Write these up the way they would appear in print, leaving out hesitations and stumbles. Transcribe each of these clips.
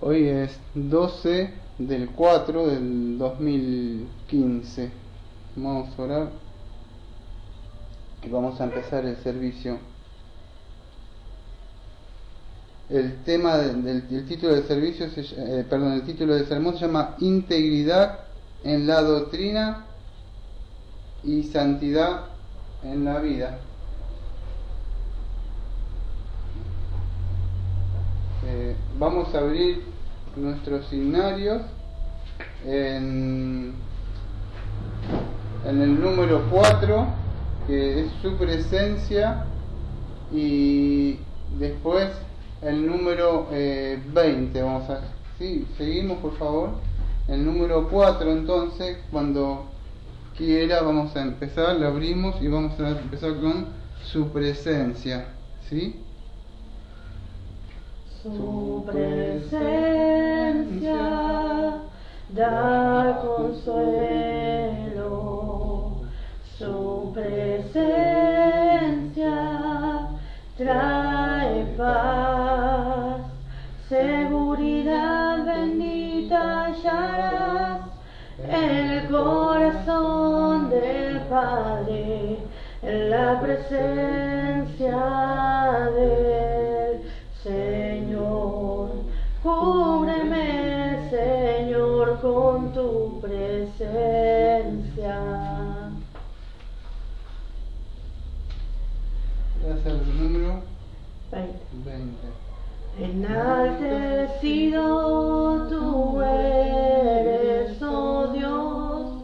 Hoy es 12 del 4 del 2015. Vamos a orar y vamos a empezar el servicio. El tema el título del servicio, el título del sermón se llama Integridad en la doctrina y santidad en la vida. Vamos a abrir nuestros signarios en el número 4, que es su presencia, y después el número 20. Vamos a, sí, seguimos por favor. El número 4, entonces, cuando quiera vamos a empezar, lo abrimos y vamos a empezar con su presencia, ¿sí? Su presencia da consuelo, su presencia trae paz, seguridad bendita hallarás en el corazón del Padre, en la presencia del Señor. Cúbreme, Señor, con tu presencia. Gracias al número 20. 20. Enaltecido tú eres, oh Dios,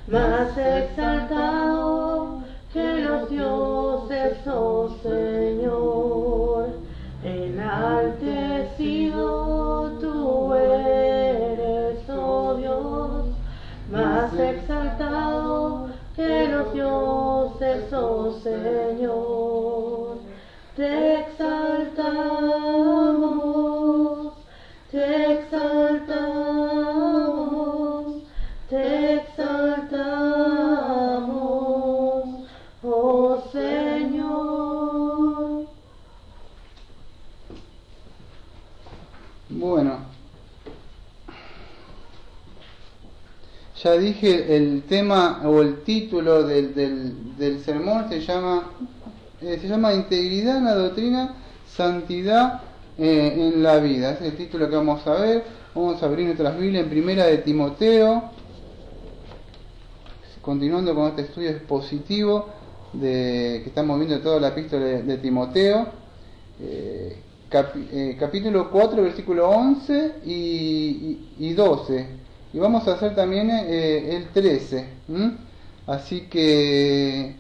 más exaltado que los dioses, oh Señor. Enaltecido tú eres, oh Dios, más exaltado que los dioses, oh Señor. Te exaltamos, te exaltamos, te exaltamos, oh Señor. Bueno, ya dije, el tema o el título del sermón se llama Integridad en la doctrina, santidad en la vida. Ese es el título que vamos a ver. Vamos a abrir nuestras Biblias en Primera de Timoteo, continuando con este estudio expositivo que estamos viendo toda la epístola de Timoteo, capítulo 4, versículo 11 y 12, y vamos a hacer también el 13. Así que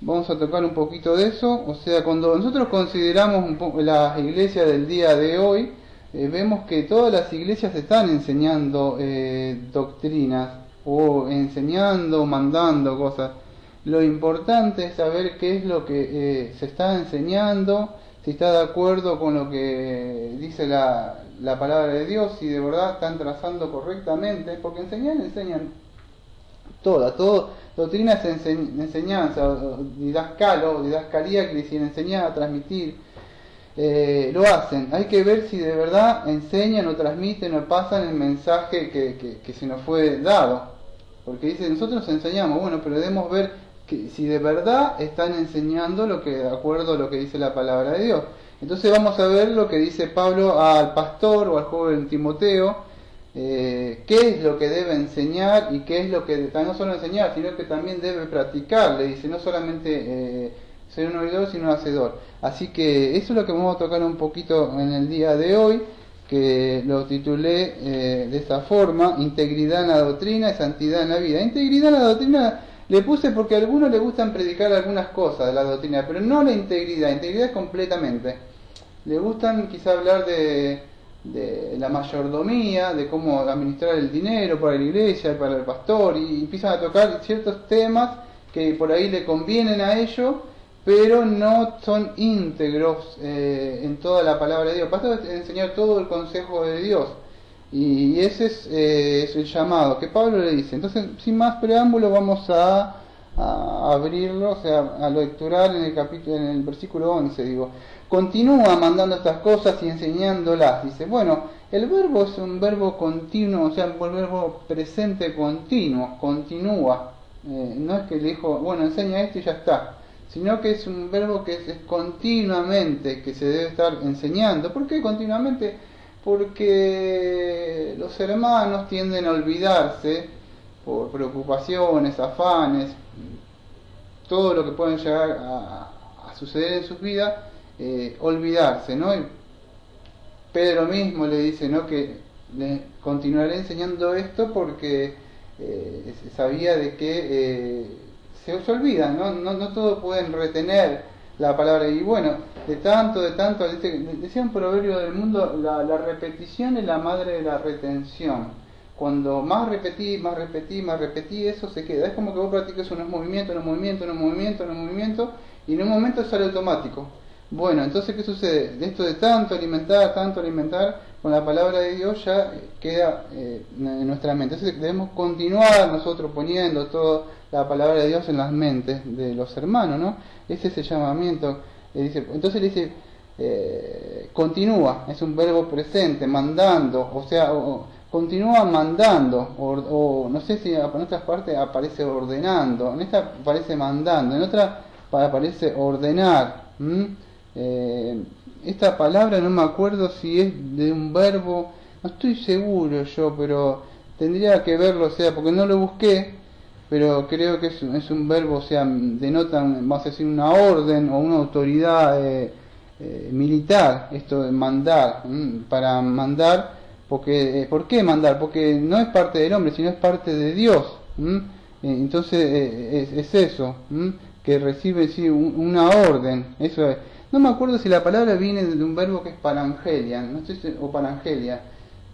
vamos a tocar un poquito de eso. O sea, cuando nosotros consideramos un poco las iglesias del día de hoy, vemos que todas las iglesias están enseñando doctrinas, o enseñando, mandando cosas. Lo importante es saber qué es lo que se está enseñando, si está de acuerdo con lo que dice la palabra de Dios, si de verdad están trazando correctamente, porque enseñan todo. Doctrina es enseñanza, didascalía, que decir enseñar, transmitir, lo hacen. Hay que ver si de verdad enseñan o transmiten o pasan el mensaje que se nos fue dado. Porque dice, nosotros enseñamos, bueno, pero debemos ver que si de verdad están enseñando lo que de acuerdo a lo que dice la palabra de Dios. Entonces vamos a ver lo que dice Pablo al pastor o al joven Timoteo, qué es lo que debe enseñar y qué es lo que no solo enseñar, sino que también debe practicar. Le dice, no solamente ser un oidor, sino un hacedor. Así que eso es lo que vamos a tocar un poquito en el día de hoy, que lo titulé de esta forma: Integridad en la doctrina y santidad en la vida. Integridad en la doctrina le puse porque a algunos les gustan predicar algunas cosas de la doctrina, pero no la integridad completamente. Le gustan quizá hablar de la mayordomía, de cómo administrar el dinero para la iglesia, para el pastor, y empiezan a tocar ciertos temas que por ahí le convienen a ellos, pero no son íntegros en toda la palabra de Dios. Basta enseñar todo el consejo de Dios, y ese es el llamado que Pablo le dice. Entonces, sin más preámbulo, vamos a a abrirlo, o sea, a lecturar en el capítulo, en el versículo 11, digo, continúa mandando estas cosas y enseñándolas. Dice, bueno, el verbo es un verbo continuo, o sea, un verbo presente continuo, continúa. No es que le dijo, bueno, enseña esto y ya está, sino que es un verbo que es continuamente, que se debe estar enseñando. ¿Por qué continuamente? Porque los hermanos tienden a olvidarse por preocupaciones, afanes, todo lo que pueden llegar a suceder en sus vidas, olvidarse, ¿no? Y Pedro mismo le dice, ¿no?, que le continuaré enseñando esto porque sabía de que se olvidan, no todos pueden retener la palabra. Y bueno, de tanto, decía un proverbio del mundo, la repetición es la madre de la retención. Cuando más repetí, eso se queda. Es como que vos practiques unos movimientos, y en un momento sale automático. Bueno, entonces, ¿qué sucede? De esto de tanto alimentar, con la palabra de Dios ya queda en nuestra mente. Entonces debemos continuar nosotros poniendo toda la palabra de Dios en las mentes de los hermanos, ¿no? Ese es el llamamiento. Entonces le dice, continúa, es un verbo presente, mandando, o sea, continúa mandando, o no sé si en otras partes aparece ordenando, en esta aparece mandando, en otra aparece ordenar. Esta palabra no me acuerdo si es de un verbo, no estoy seguro yo, pero tendría que verlo, o sea, porque no lo busqué, pero creo que es un verbo, o sea, denota, vamos a decir, una orden o una autoridad militar, esto de mandar, para mandar, porque ¿por qué mandar? Porque no es parte del hombre, sino es parte de Dios. Entonces es eso, que recibe, sí, una orden, eso es. No me acuerdo si la palabra viene de un verbo que es parangelia, no sé o parangelia.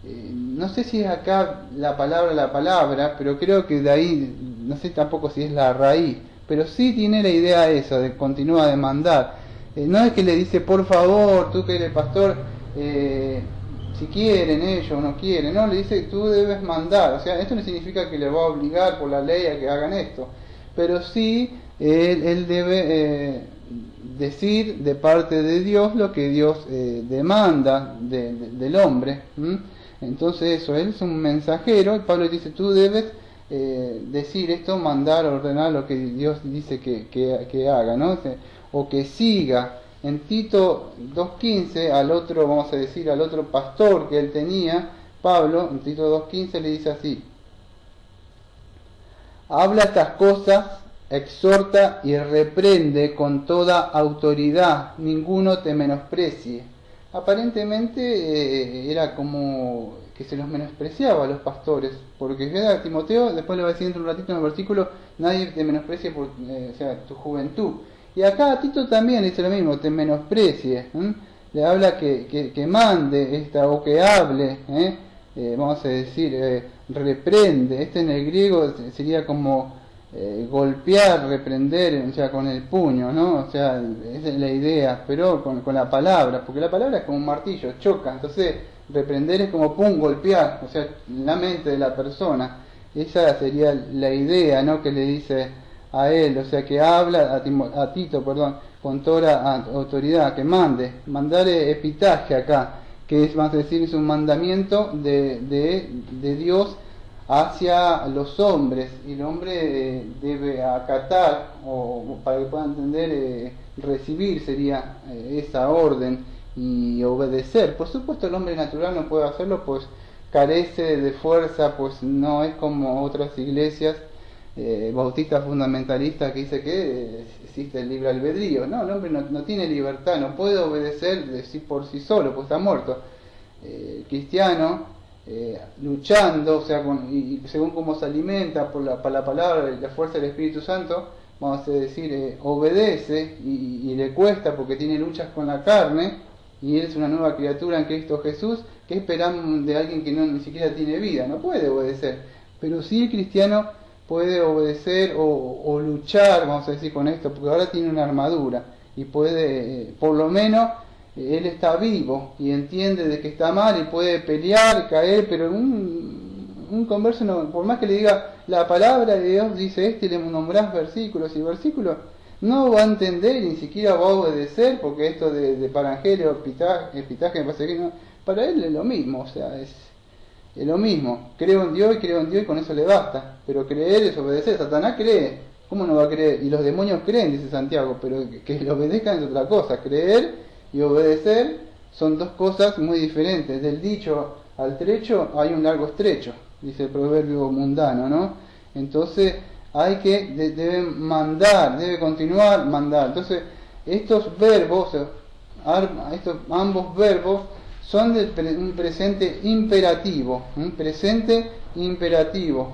No sé si es acá la palabra, pero creo que de ahí, no sé tampoco si es la raíz, pero sí tiene la idea esa, de continúa a demandar. No es que le dice, por favor, tú que eres pastor, si quieren ellos o no quieren, no, le dice, tú debes mandar. O sea, esto no significa que le va a obligar por la ley a que hagan esto, pero sí él debe decir de parte de Dios lo que Dios demanda del hombre. Entonces eso, él es un mensajero, y Pablo dice, tú debes decir esto, mandar, ordenar lo que Dios dice que haga, ¿no? O que siga. En Tito 2.15, al otro, vamos a decir, al otro pastor que él tenía, Pablo, en Tito 2.15 le dice así: habla estas cosas, exhorta y reprende con toda autoridad, ninguno te menosprecie. Aparentemente era como que se los menospreciaba a los pastores, porque a Timoteo, después le va a decir dentro de un ratito en el versículo, nadie te menosprecie por o sea, tu juventud. Y acá a Tito también dice lo mismo, te menosprecie. Le habla que mande esta, o que hable, vamos a decir, reprende. En el griego sería como golpear, reprender, o sea, con el puño, ¿no? O sea, esa es la idea, pero con la palabra, porque la palabra es como un martillo, choca. Entonces, reprender es como golpear, o sea, la mente de la persona. Esa sería la idea, ¿no?, que le dice a él, o sea, que habla a Tito, con toda autoridad, que mandar epitaje acá, que es, vamos a decir, es un mandamiento de Dios hacia los hombres, y el hombre debe acatar, o para que pueda entender, recibir sería esa orden y obedecer. Por supuesto el hombre natural no puede hacerlo, pues carece de fuerza, pues no es como otras iglesias bautistas fundamentalistas que dice que existe el libre albedrío. No, el hombre no tiene libertad, no puede obedecer por sí solo, pues está muerto. Cristiano, luchando, o sea, y según cómo se alimenta por la palabra y la fuerza del Espíritu Santo, vamos a decir, obedece y le cuesta porque tiene luchas con la carne, y él es una nueva criatura en Cristo Jesús. ¿Qué esperamos de alguien que ni siquiera tiene vida? No puede obedecer. Pero sí el cristiano puede obedecer o luchar, vamos a decir, con esto, porque ahora tiene una armadura y puede, por lo menos, él está vivo y entiende de que está mal y puede pelear, caer, pero un converso, por más que le diga la palabra de Dios dice esto y le nombrás versículos y versículos, no va a entender, ni siquiera va a obedecer, porque esto de Parangelio, epitaje, me parece que no, para él es lo mismo, o sea, es lo mismo. Creo en Dios y con eso le basta. Pero creer es obedecer. Satanás cree, ¿cómo no va a creer? Y los demonios creen, dice Santiago, pero que le obedezcan es otra cosa. Creer y obedecer son dos cosas muy diferentes. Del dicho al trecho hay un largo estrecho, dice el proverbio mundano, ¿no? Entonces hay que, debe mandar, debe continuar mandar. Entonces estos verbos, ambos verbos son de un presente imperativo, un presente imperativo.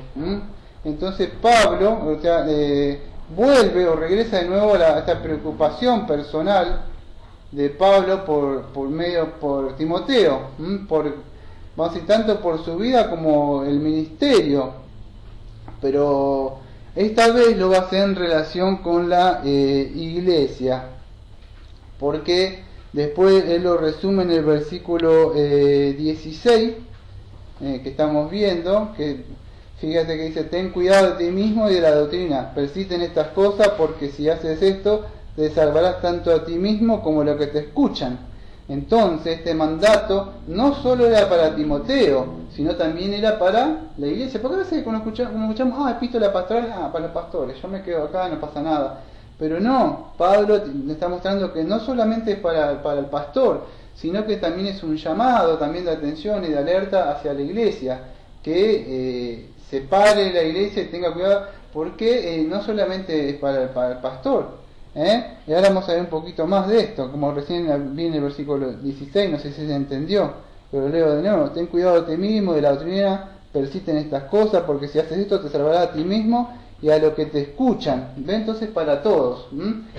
Entonces Pablo, o sea, vuelve o regresa de nuevo a esta preocupación personal de Pablo por Timoteo, vamos a decir, tanto por su vida como el ministerio, pero esta vez lo va a hacer en relación con la iglesia, porque después él lo resume en el versículo 16 que estamos viendo, que fíjate que dice: ten cuidado de ti mismo y de la doctrina, persiste en estas cosas, porque si haces esto te salvarás tanto a ti mismo como a los que te escuchan. Entonces este mandato no solo era para Timoteo, sino también era para la iglesia, porque a veces cuando escuchamos epístola pastoral, para los pastores, yo me quedo acá, no pasa nada. Pero no, Pablo le está mostrando que no solamente es para el pastor, sino que también es un llamado también de atención y de alerta hacia la iglesia, que se pare la iglesia y tenga cuidado, porque no solamente es para el pastor. Y ahora vamos a ver un poquito más de esto, como recién vi en el versículo 16, no sé si se entendió, pero leo de nuevo: ten cuidado de ti mismo, de la doctrina, persiste en estas cosas, porque si haces esto te salvará a ti mismo y a los que te escuchan. ¿Ve? Entonces para todos.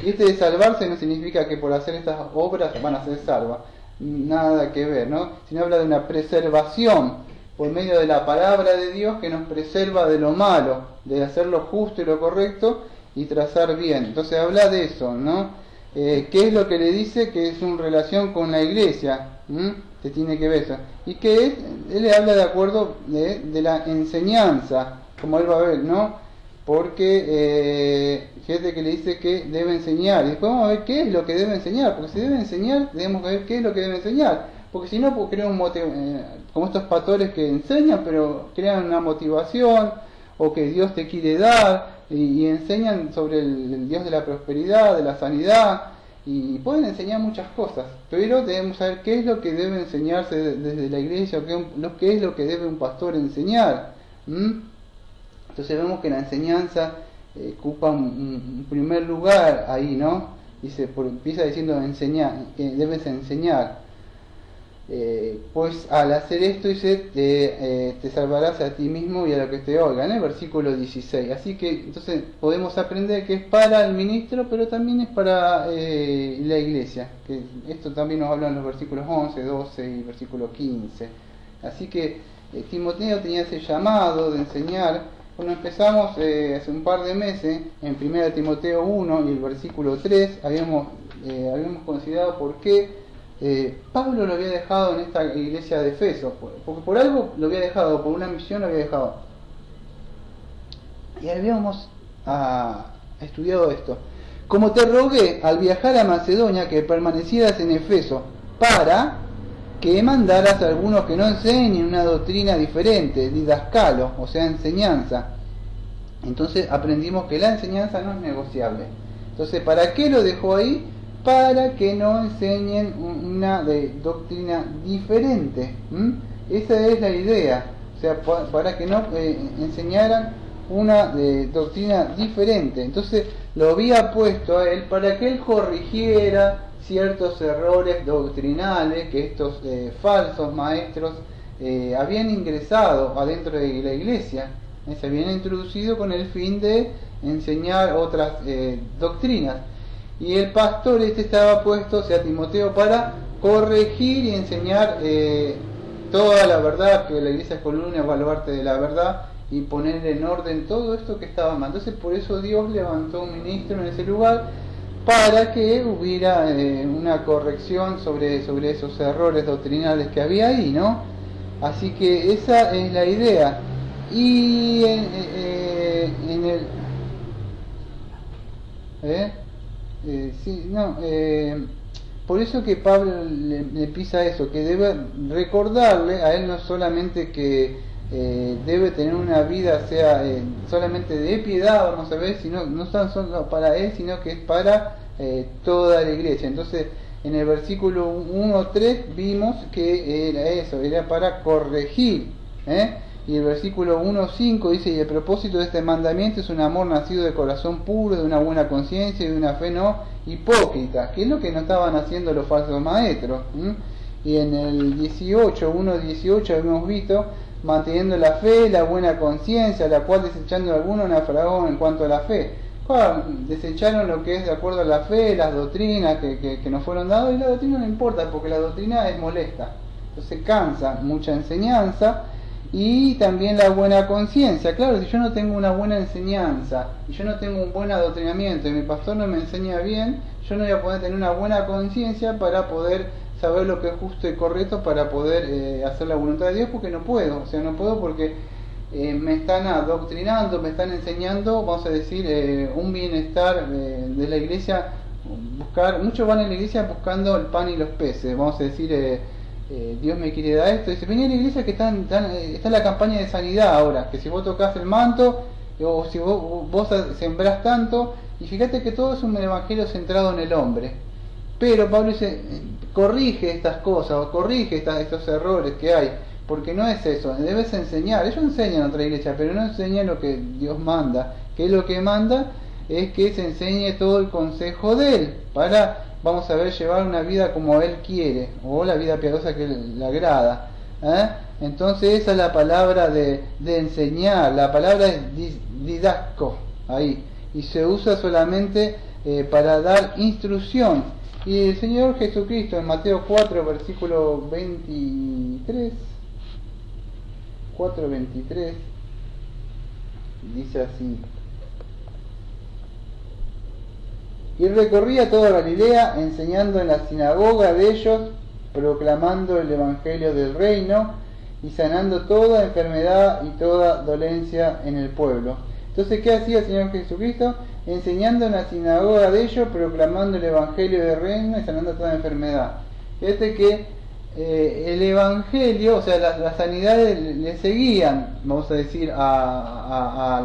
Y este de salvarse no significa que por hacer estas obras van a ser salvas, nada que ver, ¿no? Sino habla de una preservación por medio de la palabra de Dios, que nos preserva de lo malo, de hacer lo justo y lo correcto y trazar bien. Entonces habla de eso, ¿no? ¿Qué es lo que le dice? Que es en relación con la iglesia, que tiene que ver eso. Y que él le habla de acuerdo de la enseñanza, como él va a ver, ¿no? Porque fíjate que le dice que debe enseñar, y después vamos a ver qué es lo que debe enseñar, porque si debe enseñar, debemos ver qué es lo que debe enseñar, porque si no, pues crea como estos pastores que enseñan, pero crean una motivación, o que Dios te quiere dar, y enseñan sobre el Dios de la prosperidad, de la sanidad, y pueden enseñar muchas cosas, pero debemos saber qué es lo que debe enseñarse desde la iglesia, qué es lo que debe un pastor enseñar. Entonces vemos que la enseñanza ocupa un primer lugar ahí, ¿no? Empieza diciendo enseñar, que debes enseñar. Pues al hacer esto dice, te salvarás a ti mismo y a los que te oigan, el versículo 16. Así que entonces podemos aprender que es para el ministro, pero también es para la iglesia, que esto también nos habla en los versículos 11, 12 y versículo 15. Así que Timoteo tenía ese llamado de enseñar. Cuando empezamos hace un par de meses en 1 Timoteo 1 y el versículo 3, habíamos considerado por qué Pablo lo había dejado en esta iglesia de Efeso, porque por algo lo había dejado, por una misión lo había dejado. Y habíamos estudiado esto. Como te rogué al viajar a Macedonia que permanecieras en Efeso, para que mandaras a algunos que no enseñen una doctrina diferente, didascalo, o sea, enseñanza. Entonces aprendimos que la enseñanza no es negociable. Entonces, ¿para qué lo dejó ahí? Para que no enseñen una doctrina diferente. Esa es la idea. O sea, para que no enseñaran una doctrina diferente. Entonces lo había puesto a él para que él corrigiera ciertos errores doctrinales que estos falsos maestros habían ingresado adentro de la iglesia. Se habían introducido con el fin de enseñar otras doctrinas. Y el pastor estaba puesto, o sea, Timoteo, para corregir y enseñar toda la verdad, que la iglesia es columna baluarte de la verdad, y poner en orden todo esto que estaba mal. Entonces por eso Dios levantó un ministro en ese lugar, para que hubiera una corrección sobre esos errores doctrinales que había ahí, ¿no? Así que esa es la idea. Y en el... sí, no, por eso que Pablo le pisa eso, que debe recordarle a él no solamente que debe tener una vida, sea solamente de piedad, vamos a ver, sino no tan solo para él, sino que es para toda la iglesia. Entonces, en el versículo 1-3 vimos que era eso, era para corregir, y el versículo 1:5 dice: y el propósito de este mandamiento es un amor nacido de corazón puro, de una buena conciencia y de una fe no hipócrita, que es lo que no estaban haciendo los falsos maestros. Y en el 1:18 hemos visto: manteniendo la fe, la buena conciencia, la cual desechando algunos naufragó en cuanto a la fe. Claro, desecharon lo que es de acuerdo a la fe, las doctrinas que nos fueron dadas, y la doctrina no importa, porque la doctrina es molesta, entonces cansa, mucha enseñanza. Y también la buena conciencia. Claro, si yo no tengo una buena enseñanza y yo no tengo un buen adoctrinamiento y mi pastor no me enseña bien, yo no voy a poder tener una buena conciencia para poder saber lo que es justo y correcto, para poder hacer la voluntad de Dios, porque no puedo. O sea, no puedo porque me están adoctrinando, me están enseñando, vamos a decir, un bienestar de la iglesia. Muchos van a la iglesia buscando el pan y los peces, vamos a decir, Dios me quiere dar esto. Dice: vení a la iglesia que está la campaña de sanidad ahora, que si vos tocas el manto, o si vos sembrás tanto, y fíjate que todo es un evangelio centrado en el hombre. Pero Pablo dice: corrige estas cosas, o corrige estos errores que hay, porque no es eso, debes enseñar. Ellos enseñan a otra iglesia, pero no enseñan lo que Dios manda, que es lo que manda, es que se enseñe todo el consejo de Él, para, vamos a ver, llevar una vida como Él quiere, o la vida piadosa que le agrada. Entonces esa es la palabra de enseñar, la palabra es didasco, ahí, y se usa solamente para dar instrucción. Y el Señor Jesucristo en Mateo 4, versículo 23, 4:23, dice así: y recorría toda Galilea, enseñando en la sinagoga de ellos, proclamando el evangelio del reino y sanando toda enfermedad y toda dolencia en el pueblo. Entonces, ¿qué hacía el Señor Jesucristo? Enseñando en la sinagoga de ellos, proclamando el evangelio del reino y sanando toda enfermedad. Fíjate que el evangelio, o sea, las sanidades le seguían, vamos a decir, a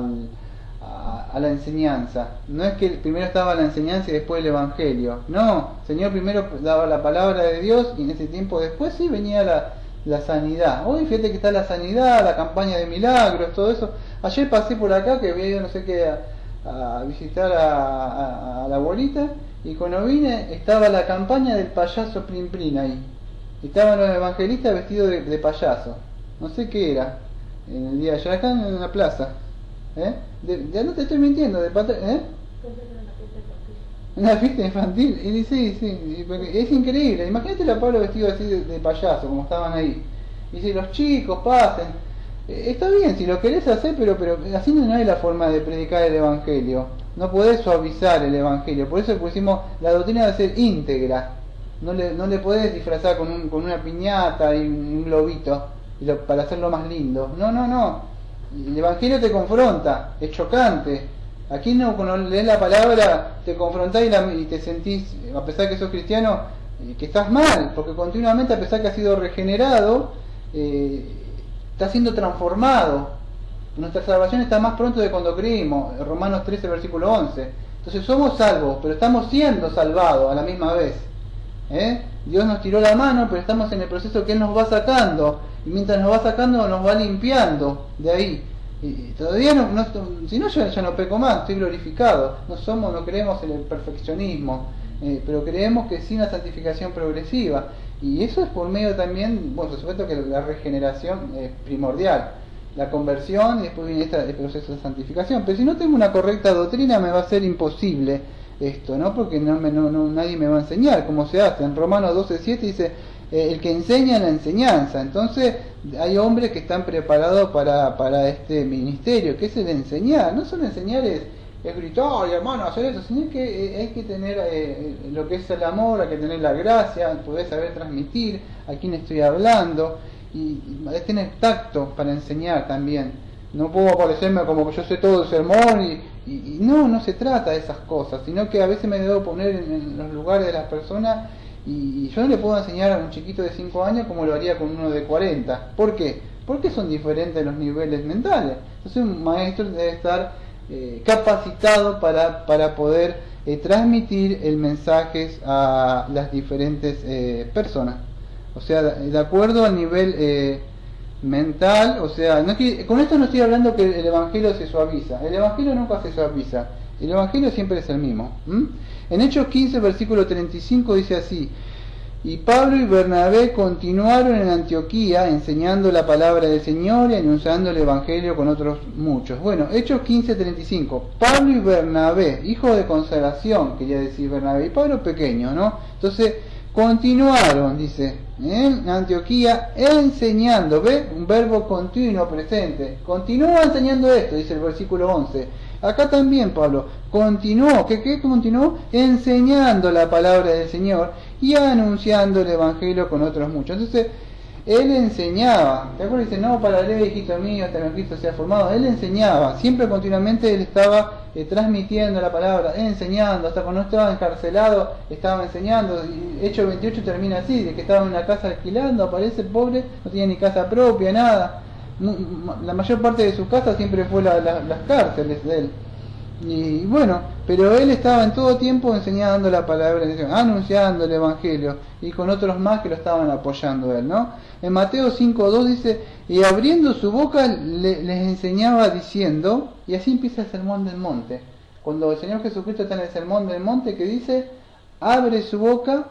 la enseñanza. No es que primero estaba la enseñanza y después el evangelio. No, el Señor primero daba la palabra de Dios y en ese tiempo después sí venía la sanidad. Hoy fíjate que está la sanidad, la campaña de milagros, todo eso. Ayer pasé por acá, que había ido no sé qué a visitar a la abuelita, y cuando vine estaba la campaña del payaso Plin Plin ahí. Estaban los evangelistas vestidos de payaso. No sé qué era en el día de ayer, acá en la plaza. Ya no te estoy mintiendo, una fiesta infantil. Y sí, porque es increíble. Imagínate a Pablo vestido así de payaso, como estaban ahí. Y dice: los chicos pasen. Está bien si lo querés hacer, pero así no es la forma de predicar el evangelio. No podés suavizar el evangelio. Por eso pusimos: la doctrina debe ser íntegra. No le podés disfrazar con una piñata y un globito para hacerlo más lindo. No. El evangelio te confronta, es chocante. Aquí no, cuando lees la palabra te confrontás y te sentís, a pesar que sos cristiano, que estás mal, porque continuamente, a pesar que has sido regenerado, estás siendo transformado. Nuestra salvación está más pronto de cuando creímos, Romanos 13, versículo 11. Entonces somos salvos, pero estamos siendo salvados a la misma vez. Dios nos tiró la mano, pero estamos en el proceso que Él nos va sacando, y mientras nos va sacando nos va limpiando de ahí. Y todavía si no, ya no peco más, estoy glorificado. No creemos en el perfeccionismo, pero creemos que sí una santificación progresiva, y eso es por medio también, bueno, por supuesto que la regeneración es primordial, la conversión, y después viene el proceso de santificación. Pero si no tengo una correcta doctrina, me va a ser imposible esto, ¿no? Porque nadie me va a enseñar cómo se hace. En Romanos 12:7 dice: el que enseña la enseñanza. Entonces hay hombres que están preparados para este ministerio, que es el enseñar. No solo enseñar es gritar, hermano, hacer eso, sino que hay que tener lo que es el amor, hay que tener la gracia, poder saber transmitir a quién estoy hablando, y tener tacto para enseñar también. no puedo aparecerme como que yo sé todo el sermón y no, no se trata de esas cosas, sino que a veces me debo poner en los lugares de las personas y yo no le puedo enseñar a un chiquito de 5 años como lo haría con uno de 40. ¿Por qué? Porque son diferentes los niveles mentales. Entonces un maestro debe estar capacitado para poder transmitir el mensaje a las diferentes personas. O sea, de acuerdo al nivel mental, o sea, con esto no estoy hablando que el Evangelio se suaviza. El Evangelio nunca se suaviza. El Evangelio siempre es el mismo. En Hechos 15, versículo 35 dice así: y Pablo y Bernabé continuaron en Antioquía enseñando la palabra del Señor y anunciando el Evangelio con otros muchos. Bueno, Hechos 15:35. Pablo y Bernabé, hijo de consagración, quería decir Bernabé, y Pablo pequeño, ¿no? Entonces, continuaron, dice, en Antioquía enseñando, ¿ve? Un verbo continuo presente. Continúa enseñando esto, dice el versículo 11. Acá también Pablo continuó, ¿qué continuó? Enseñando la palabra del Señor y anunciando el Evangelio con otros muchos. Entonces, él enseñaba, ¿te acuerdas? Dice, no para leer, hijito mío, hasta que Cristo sea formado. Él enseñaba, siempre continuamente él estaba transmitiendo la palabra, enseñando, hasta cuando estaba encarcelado, estaba enseñando. Hecho 28 termina así, de que estaba en una casa alquilando, aparece pobre, no tenía ni casa propia, nada. La mayor parte de su casa siempre fue las cárceles de él. Y bueno, pero él estaba en todo tiempo enseñando la palabra, anunciando el Evangelio, y con otros más que lo estaban apoyando a él, ¿no? En Mateo 5:2 dice, y abriendo su boca les enseñaba diciendo, y así empieza el sermón del monte. Cuando el Señor Jesucristo está en el sermón del monte, que dice, abre su boca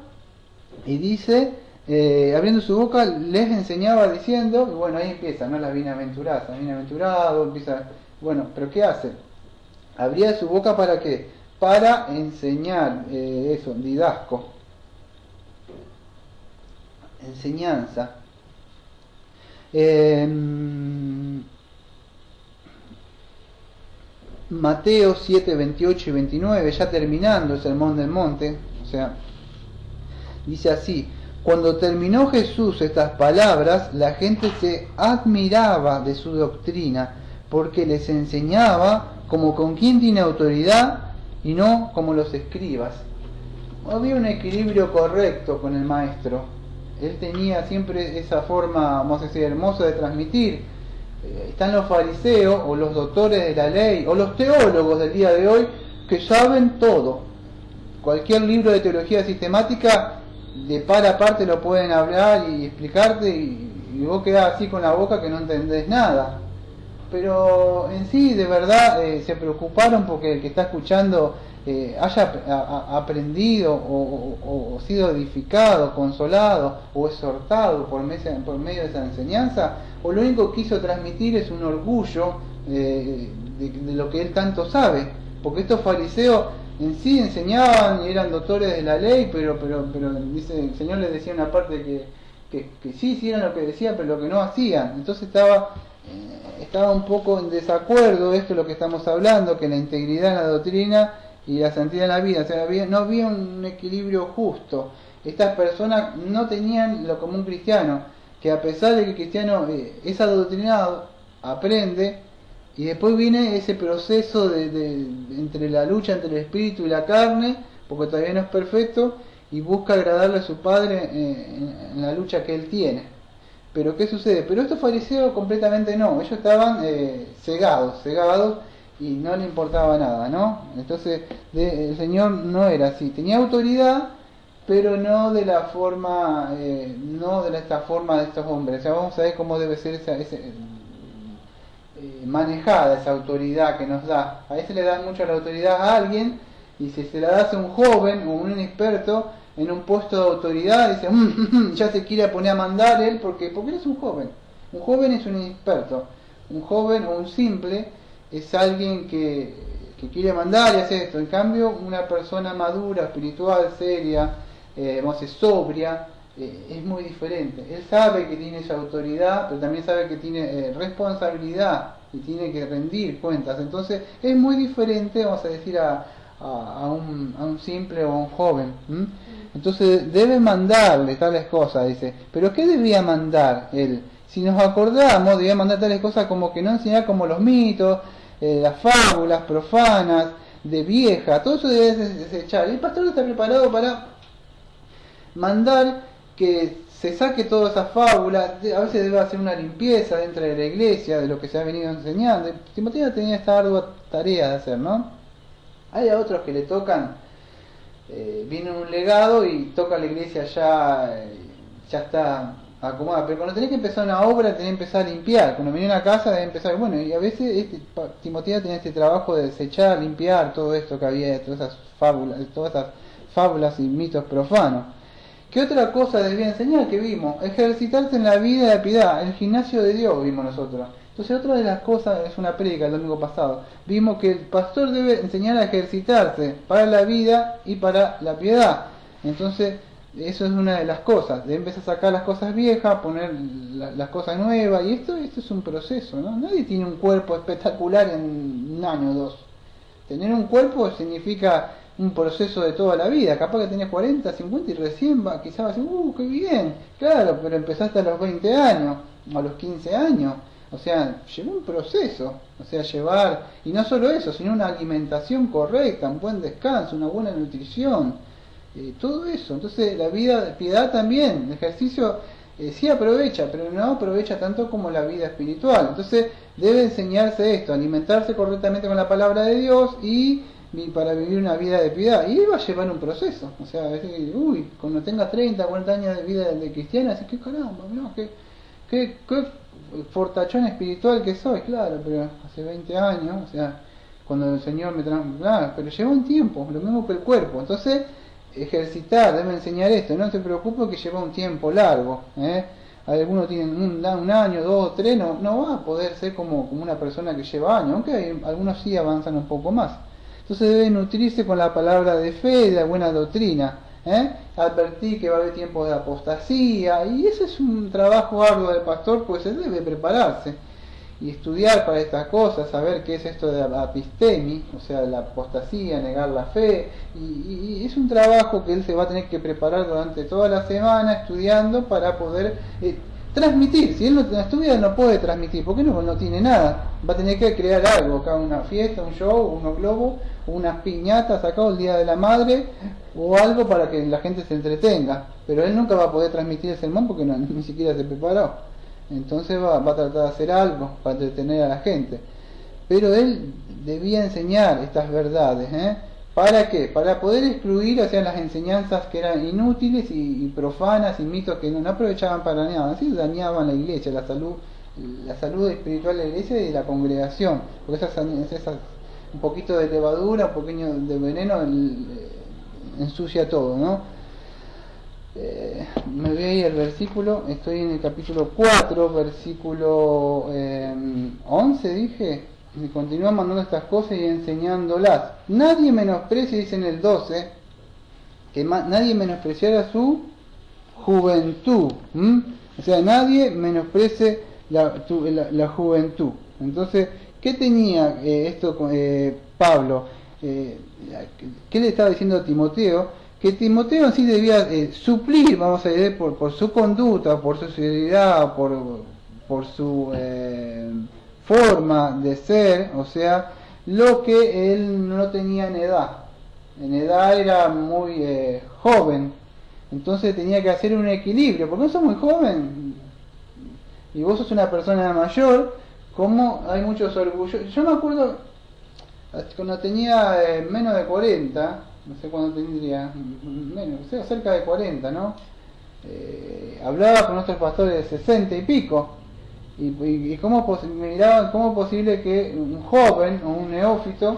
y dice, abriendo su boca les enseñaba diciendo, y bueno, ahí empieza, ¿no? Las bienaventurado, empieza, bueno, pero ¿qué hace? Abría su boca ¿para qué? Para enseñar, eso, didasco, enseñanza. Mateo 7, 28 y 29, ya terminando el sermón del monte, o sea, dice así: cuando terminó Jesús estas palabras, la gente se admiraba de su doctrina, porque les enseñaba como con quien tiene autoridad y no como los escribas. Había un equilibrio correcto con el maestro. Él tenía siempre esa forma, vamos a decir, hermosa de transmitir. Están los fariseos o los doctores de la ley o los teólogos del día de hoy que saben todo. Cualquier libro de teología sistemática de par a parte lo pueden hablar y explicarte y vos quedás así con la boca que no entendés nada. Pero en sí, de verdad, se preocuparon porque el que está escuchando haya aprendido o sido edificado, consolado o exhortado por medio de esa enseñanza, o lo único que quiso transmitir es un orgullo de lo que él tanto sabe. Porque estos fariseos en sí enseñaban y eran doctores de la ley, pero dice, el Señor les decía una parte que sí hicieron lo que decían, pero lo que no hacían. Entonces estaba un poco en desacuerdo, esto es lo que estamos hablando, que la integridad en la doctrina y la santidad en la vida, o sea, no había un equilibrio justo. Estas personas no tenían lo común cristiano, que a pesar de que el cristiano es adoctrinado, aprende, y después viene ese proceso entre la lucha entre el espíritu y la carne, porque todavía no es perfecto, y busca agradarle a su padre en la lucha que él tiene. Pero ¿qué sucede? Pero estos fariseos completamente no, ellos estaban cegados y no le importaba nada, ¿no? Entonces el Señor no era así, tenía autoridad, pero no de la forma, no de esta forma de estos hombres. O sea, vamos a ver cómo debe ser manejada esa autoridad que nos da. A veces le dan mucho la autoridad a alguien, y si se la das a un joven o un inexperto en un puesto de autoridad, dice, ya se quiere poner a mandar él, porque él es un joven. Un joven es un inexperto. Un joven o un simple es alguien que quiere mandar y hacer esto. En cambio, una persona madura, espiritual, seria, vamos a decir, sobria, es muy diferente. Él sabe que tiene esa autoridad, pero también sabe que tiene responsabilidad y tiene que rendir cuentas. Entonces, es muy diferente, vamos a decir, a un simple o a un joven. Entonces debe mandarle tales cosas, dice. Pero ¿qué debía mandar él? si nos acordamos, debía mandar tales cosas como que no enseñar como los mitos, las fábulas profanas, de vieja, todo eso debe desechar. Y el pastor está preparado para mandar que se saque todas esas fábulas, a veces debe hacer una limpieza dentro de la iglesia, de lo que se ha venido enseñando. Timoteo tenía esta ardua tarea de hacer, ¿no? Hay a otros que le tocan, viene un legado y toca la iglesia ya está acomodada, pero cuando tenés que empezar una obra tenés que empezar a limpiar, cuando viene una casa debe empezar, bueno, y a veces Timoteo tenía este trabajo de desechar, limpiar todo esto que había, todas esas fábulas y mitos profanos. ¿Qué otra cosa debía enseñar que vimos? Ejercitarse en la vida de la piedad, el gimnasio de Dios vimos nosotros. Entonces otra de las cosas, es una prédica el domingo pasado, vimos que el pastor debe enseñar a ejercitarse para la vida y para la piedad. Entonces eso es una de las cosas, debe empezar a sacar las cosas viejas, poner las cosas nuevas, y esto es un proceso, ¿no? Nadie tiene un cuerpo espectacular en un año o dos. Tener un cuerpo significa un proceso de toda la vida. Capaz que tenés 40, 50 y recién quizás vas a decir, qué bien, claro, pero empezaste a los 20 años, a los 15 años, o sea, llevó un proceso, o sea, llevar, y no solo eso, sino una alimentación correcta, un buen descanso, una buena nutrición, todo eso. Entonces la vida de piedad también, el ejercicio sí aprovecha, pero no aprovecha tanto como la vida espiritual. Entonces debe enseñarse esto, alimentarse correctamente con la palabra de Dios y para vivir una vida de piedad. Y va a llevar un proceso. O sea, a veces, cuando tengas 30, 40 años de vida de cristiana, así que caramba, ¿no? Qué fortachón espiritual que soy, claro, pero hace 20 años, o sea, cuando el Señor me trajo, claro, pero lleva un tiempo, lo mismo que el cuerpo. Entonces, ejercitar, debe enseñar esto, no te preocupes que lleva un tiempo largo, algunos tienen un año, 2 o 3, no va a poder ser como una persona que lleva años, aunque algunos sí avanzan un poco más. Entonces debe nutrirse con la palabra de fe y de la buena doctrina, advertir que va a haber tiempos de apostasía, y ese es un trabajo arduo del pastor, pues él debe prepararse y estudiar para estas cosas, saber qué es esto de apistemi, o sea, la apostasía, negar la fe, y es un trabajo que él se va a tener que preparar durante toda la semana estudiando para poder transmitir. Si él no estudia no puede transmitir, porque no tiene nada, va a tener que crear algo, acá una fiesta, un show, unos globos, unas piñatas acá el Día de la Madre, o algo para que la gente se entretenga, pero él nunca va a poder transmitir el sermón porque ni siquiera se preparó. Entonces va a tratar de hacer algo para entretener a la gente. Pero él debía enseñar estas verdades. ¿Para qué? Para poder excluir, o sea, las enseñanzas que eran inútiles y profanas y mitos que no aprovechaban para nada. Así dañaban la iglesia, la salud espiritual de la iglesia y de la congregación. Porque esas un poquito de levadura, un poquito de veneno ensucia todo, ¿no? Me voy a ir al versículo, estoy en el capítulo 4, versículo 11, dije, y continúa mandando estas cosas y enseñándolas. Nadie menosprecie, dice en el 12, que nadie menospreciara su juventud, o sea, nadie menosprecie la juventud. Entonces, ¿qué tenía Pablo? ¿Qué le estaba diciendo a Timoteo? Que Timoteo en sí debía suplir, vamos a decir, por su conducta, por su seriedad, por su forma de ser, o sea, lo que él no tenía en edad. En edad era muy joven, entonces tenía que hacer un equilibrio, porque no sos muy joven y vos sos una persona mayor, como hay muchos orgullos. Yo me acuerdo cuando tenía menos de 40, no sé cuándo tendría, menos, o sea, cerca de 40, ¿no? Hablaba con nuestros pastores de 60 y pico, y me miraban cómo es posible que un joven o un neófito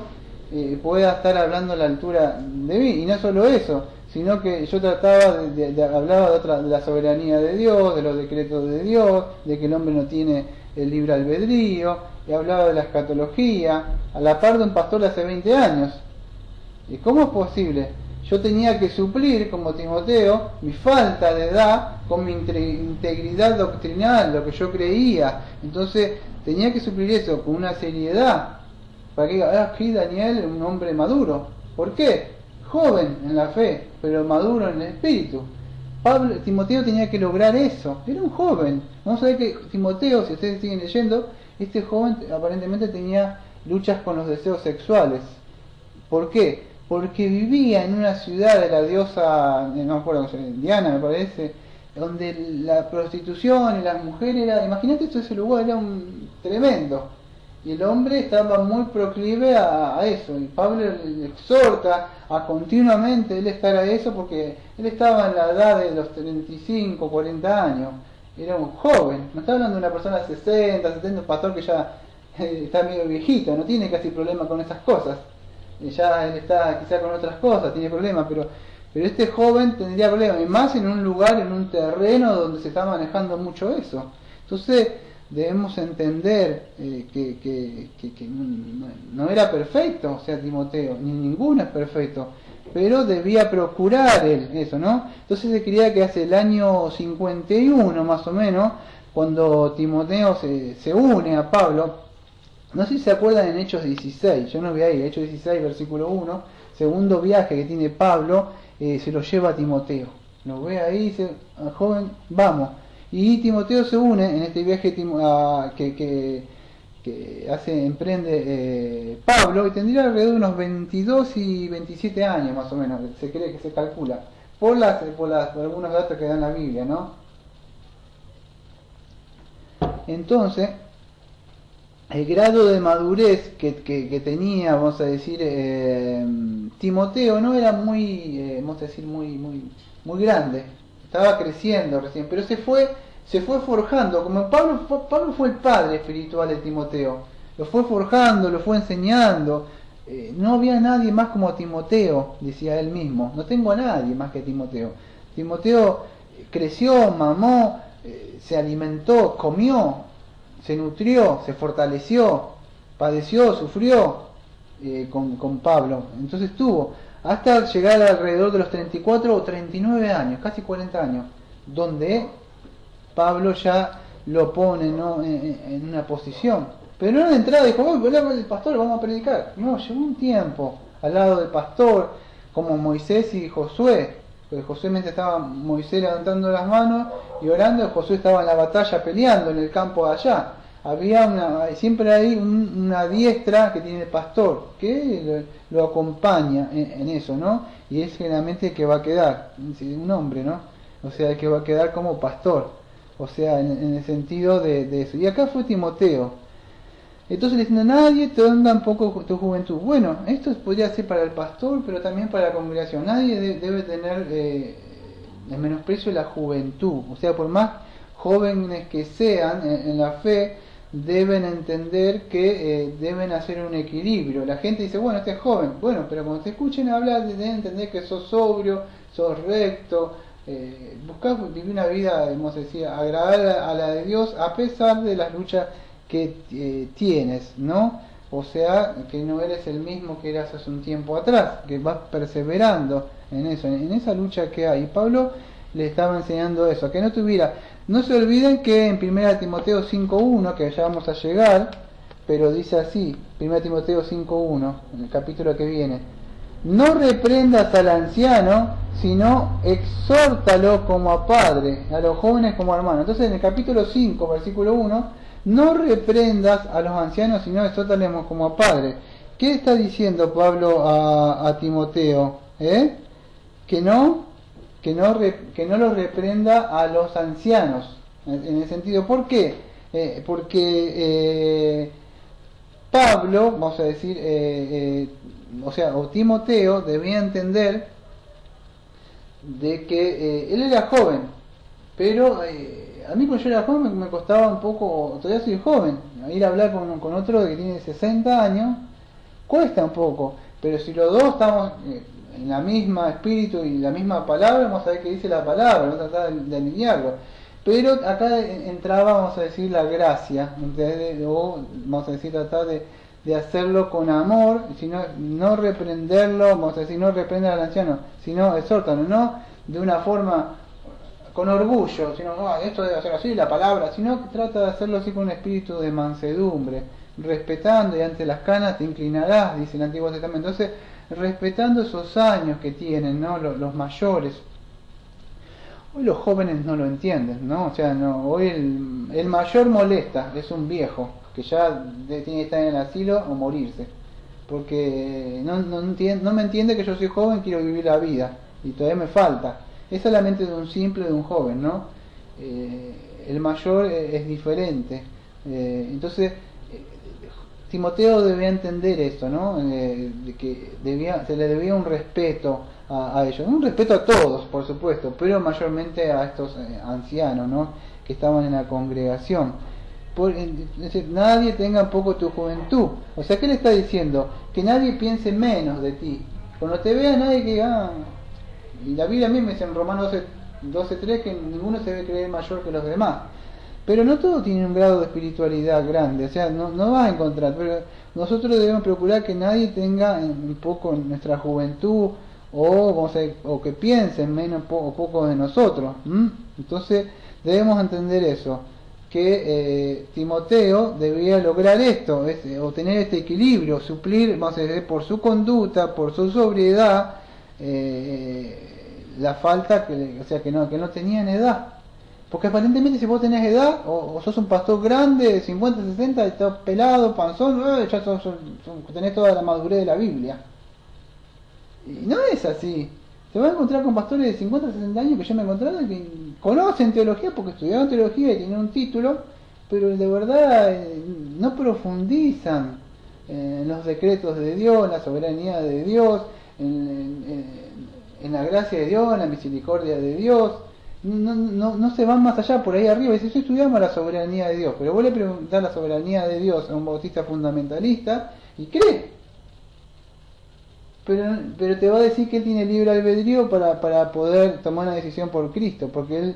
pueda estar hablando a la altura de mí. Y no solo eso, sino que yo trataba hablaba de la soberanía de Dios, de los decretos de Dios, de que el hombre no tiene el libre albedrío, y hablaba de la escatología, a la par de un pastor de hace 20 años. ¿Y cómo es posible? Yo tenía que suplir, como Timoteo, mi falta de edad con mi integridad doctrinal, lo que yo creía. Entonces tenía que suplir eso con una seriedad, para que aquí Daniel es un hombre maduro. ¿Por qué? Joven en la fe, pero maduro en el espíritu. Timoteo tenía que lograr eso, era un joven. Vamos a ver que Timoteo, si ustedes siguen leyendo, este joven aparentemente tenía luchas con los deseos sexuales. ¿Por qué? Porque vivía en una ciudad de la diosa, no me acuerdo, Diana me parece, donde la prostitución y las mujeres imagínate todo ese lugar, era un tremendo. Y el hombre estaba muy proclive a eso, y Pablo le exhorta a continuamente él estar a eso, porque él estaba en la edad de los 35, 40 años, era un joven, no está hablando de una persona de 60, 70, un pastor que ya está medio viejito, no tiene casi problema con esas cosas, ya él está quizá con otras cosas, tiene problemas, pero este joven tendría problemas, y más en un lugar, en un terreno donde se está manejando mucho eso. Entonces debemos entender que no era perfecto, o sea, Timoteo, ni ninguno es perfecto, pero debía procurar él eso, ¿no? Entonces se creía que hace el año 51 más o menos, cuando Timoteo se une a Pablo, no sé si se acuerdan en Hechos 16, yo no vi ahí, Hechos 16 versículo 1, segundo viaje que tiene Pablo, se lo lleva a Timoteo, lo ve ahí y dice, joven, vamos. Y Timoteo se une en este viaje que emprende Pablo, y tendría alrededor de unos 22 y 27 años más o menos, se cree que se calcula, por algunos datos que da en la Biblia, ¿no? Entonces, el grado de madurez que tenía, vamos a decir, Timoteo no era muy, vamos a decir, muy grande, estaba creciendo recién, pero se fue forjando, como Pablo fue el padre espiritual de Timoteo, lo fue forjando, lo fue enseñando. No había nadie más como Timoteo, decía él mismo, no tengo a nadie más que Timoteo. Timoteo creció, mamó, se alimentó, comió, se nutrió, se fortaleció, padeció, sufrió con Pablo. Entonces estuvo hasta llegar alrededor de los 34 o 39 años, casi 40 años, donde Pablo ya lo pone, ¿no?, en una posición. Pero no de entrada dijo, el pastor, vamos a predicar. No, llevó un tiempo al lado del pastor, como Moisés y Josué. Porque Josué, mientras estaba Moisés levantando las manos y orando, Josué estaba en la batalla peleando en el campo de allá. Siempre hay una diestra que tiene el pastor, que lo acompaña en eso, ¿no? Y es generalmente el que va a quedar, un hombre, ¿no? O sea, el que va a quedar como pastor. O sea, en el sentido de eso. Y acá fue Timoteo. Entonces le diciendo, nadie te onda un poco tu juventud. Bueno, esto podría ser para el pastor, pero también para la congregación. Nadie debe tener el menosprecio de la juventud. O sea, por más jóvenes que sean en la fe, deben entender que deben hacer un equilibrio. La gente dice, bueno, este es joven. Bueno, pero cuando te escuchen hablar, deben entender que sos sobrio, sos recto, buscar vivir una vida, vamos a decir, agradable a la de Dios, a pesar de las luchas que tienes, ¿no? O sea, que no eres el mismo que eras hace un tiempo atrás, que vas perseverando en eso, en esa lucha que hay. Y Pablo le estaba enseñando eso, que no tuviera. No se olviden que en 1 Timoteo 5.1, que ya vamos a llegar, pero dice así, 1 Timoteo 5.1, en el capítulo que viene, no reprendas al anciano, sino exhórtalo como a padre, a los jóvenes como a hermanos. Entonces en el capítulo 5, versículo 1, no reprendas a los ancianos, sino exhórtales como a padre. ¿Qué está diciendo Pablo a Timoteo? Que no los reprenda a los ancianos, en el sentido, ¿por qué? Porque Pablo, vamos a decir, o Timoteo debía entender de que él era joven, pero a mí cuando yo era joven me costaba un poco, todavía soy joven, ir a hablar con otro que tiene 60 años, cuesta un poco, pero si los dos estamos en la misma espíritu y la misma palabra, vamos a ver qué dice la palabra, no tratar de alinearlo. Pero acá entraba, vamos a decir, la gracia, o vamos a decir, tratar de hacerlo con amor, sino no reprenderlo, vamos a decir, no reprender al anciano, sino exhórtalo, no de una forma con orgullo, sino no, esto debe ser así, la palabra, sino que trata de hacerlo así con un espíritu de mansedumbre, respetando, y ante las canas te inclinarás, dice el Antiguo Testamento. Entonces, respetando esos años que tienen, ¿no?, los mayores. Hoy los jóvenes no lo entienden, ¿no? O sea, no, hoy el mayor molesta, es un viejo, que ya tiene que estar en el asilo o morirse. Porque no me entiende que yo soy joven, quiero vivir la vida, y todavía me falta. Es solamente de un simple, de un joven, ¿no? El mayor es diferente. Entonces, Timoteo debía entender esto, ¿no? De que se le debía un respeto a ellos, un respeto a todos, por supuesto, pero mayormente a estos ancianos, ¿no? Que estaban en la congregación. Es decir, nadie tenga poco tu juventud. O sea, ¿qué le está diciendo? Que nadie piense menos de ti. Cuando te vea nadie que diga, y la Biblia a mí me dice en Romanos 12:3 que ninguno se debe creer mayor que los demás. Pero no todo tiene un grado de espiritualidad grande, o sea, no vas a encontrar, pero nosotros debemos procurar que nadie tenga un poco nuestra juventud o que piensen menos o poco de nosotros. Entonces debemos entender eso, que Timoteo debía lograr esto, obtener este equilibrio, suplir, vamos a decir, por su conducta, por su sobriedad, la falta que no tenía en edad. Porque aparentemente si vos tenés edad, o sos un pastor grande, 50, 60, estás pelado, panzón, ya tenés toda la madurez de la Biblia. Y no es así. Te vas a encontrar con pastores de 50, 60 años que yo me he encontrado que conocen teología porque estudiaron teología y tienen un título, pero de verdad no profundizan en los decretos de Dios, en la soberanía de Dios, en la gracia de Dios, en la misericordia de Dios. No se van más allá, por ahí arriba. Dice, yo estudiamos la soberanía de Dios, pero vos le preguntás la soberanía de Dios a un bautista fundamentalista y cree. Pero te va a decir que él tiene libre albedrío para poder tomar una decisión por Cristo, porque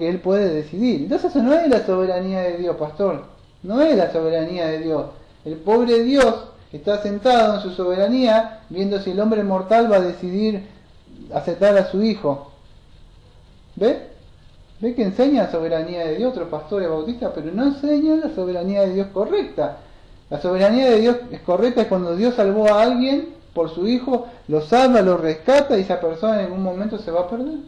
él puede decidir. Entonces eso no es la soberanía de Dios, pastor. No es la soberanía de Dios. El pobre Dios está sentado en su soberanía viendo si el hombre mortal va a decidir aceptar a su hijo. ¿Ve? ¿Ve que enseña la soberanía de Dios otros pastores bautistas, pero no enseña la soberanía de Dios correcta? La soberanía de Dios es correcta es cuando Dios salvó a alguien por su hijo, lo salva, lo rescata y esa persona en algún momento se va a perder.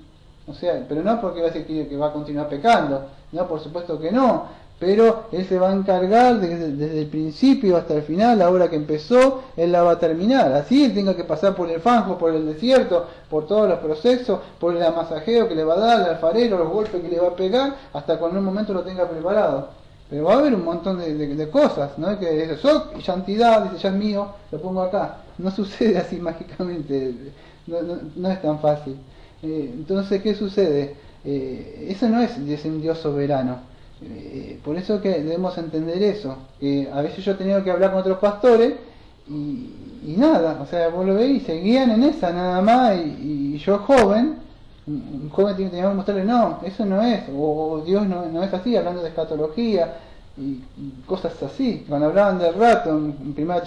O sea, pero no porque va a decir que va a continuar pecando, no, por supuesto que no. Pero Él se va a encargar desde el principio hasta el final, la obra que empezó, Él la va a terminar. Así Él tenga que pasar por el fango, por el desierto, por todos los procesos, por el amasajeo que le va a dar, el alfarero, los golpes que le va a pegar, hasta cuando en un momento lo tenga preparado. Pero va a haber un montón de cosas, ¿no? Que dice, y santidad, dice, ya es mío, lo pongo acá. No sucede así mágicamente, no es tan fácil. Entonces, ¿qué sucede? Eso no es un Dios soberano. Por eso que debemos entender eso. A veces yo he tenido que hablar con otros pastores y nada, o sea, vos lo veis y seguían en esa nada más y yo joven, un joven tenía que mostrarle, no, eso no es, o Dios no es así, hablando de escatología y cosas así. Cuando hablaban del rato,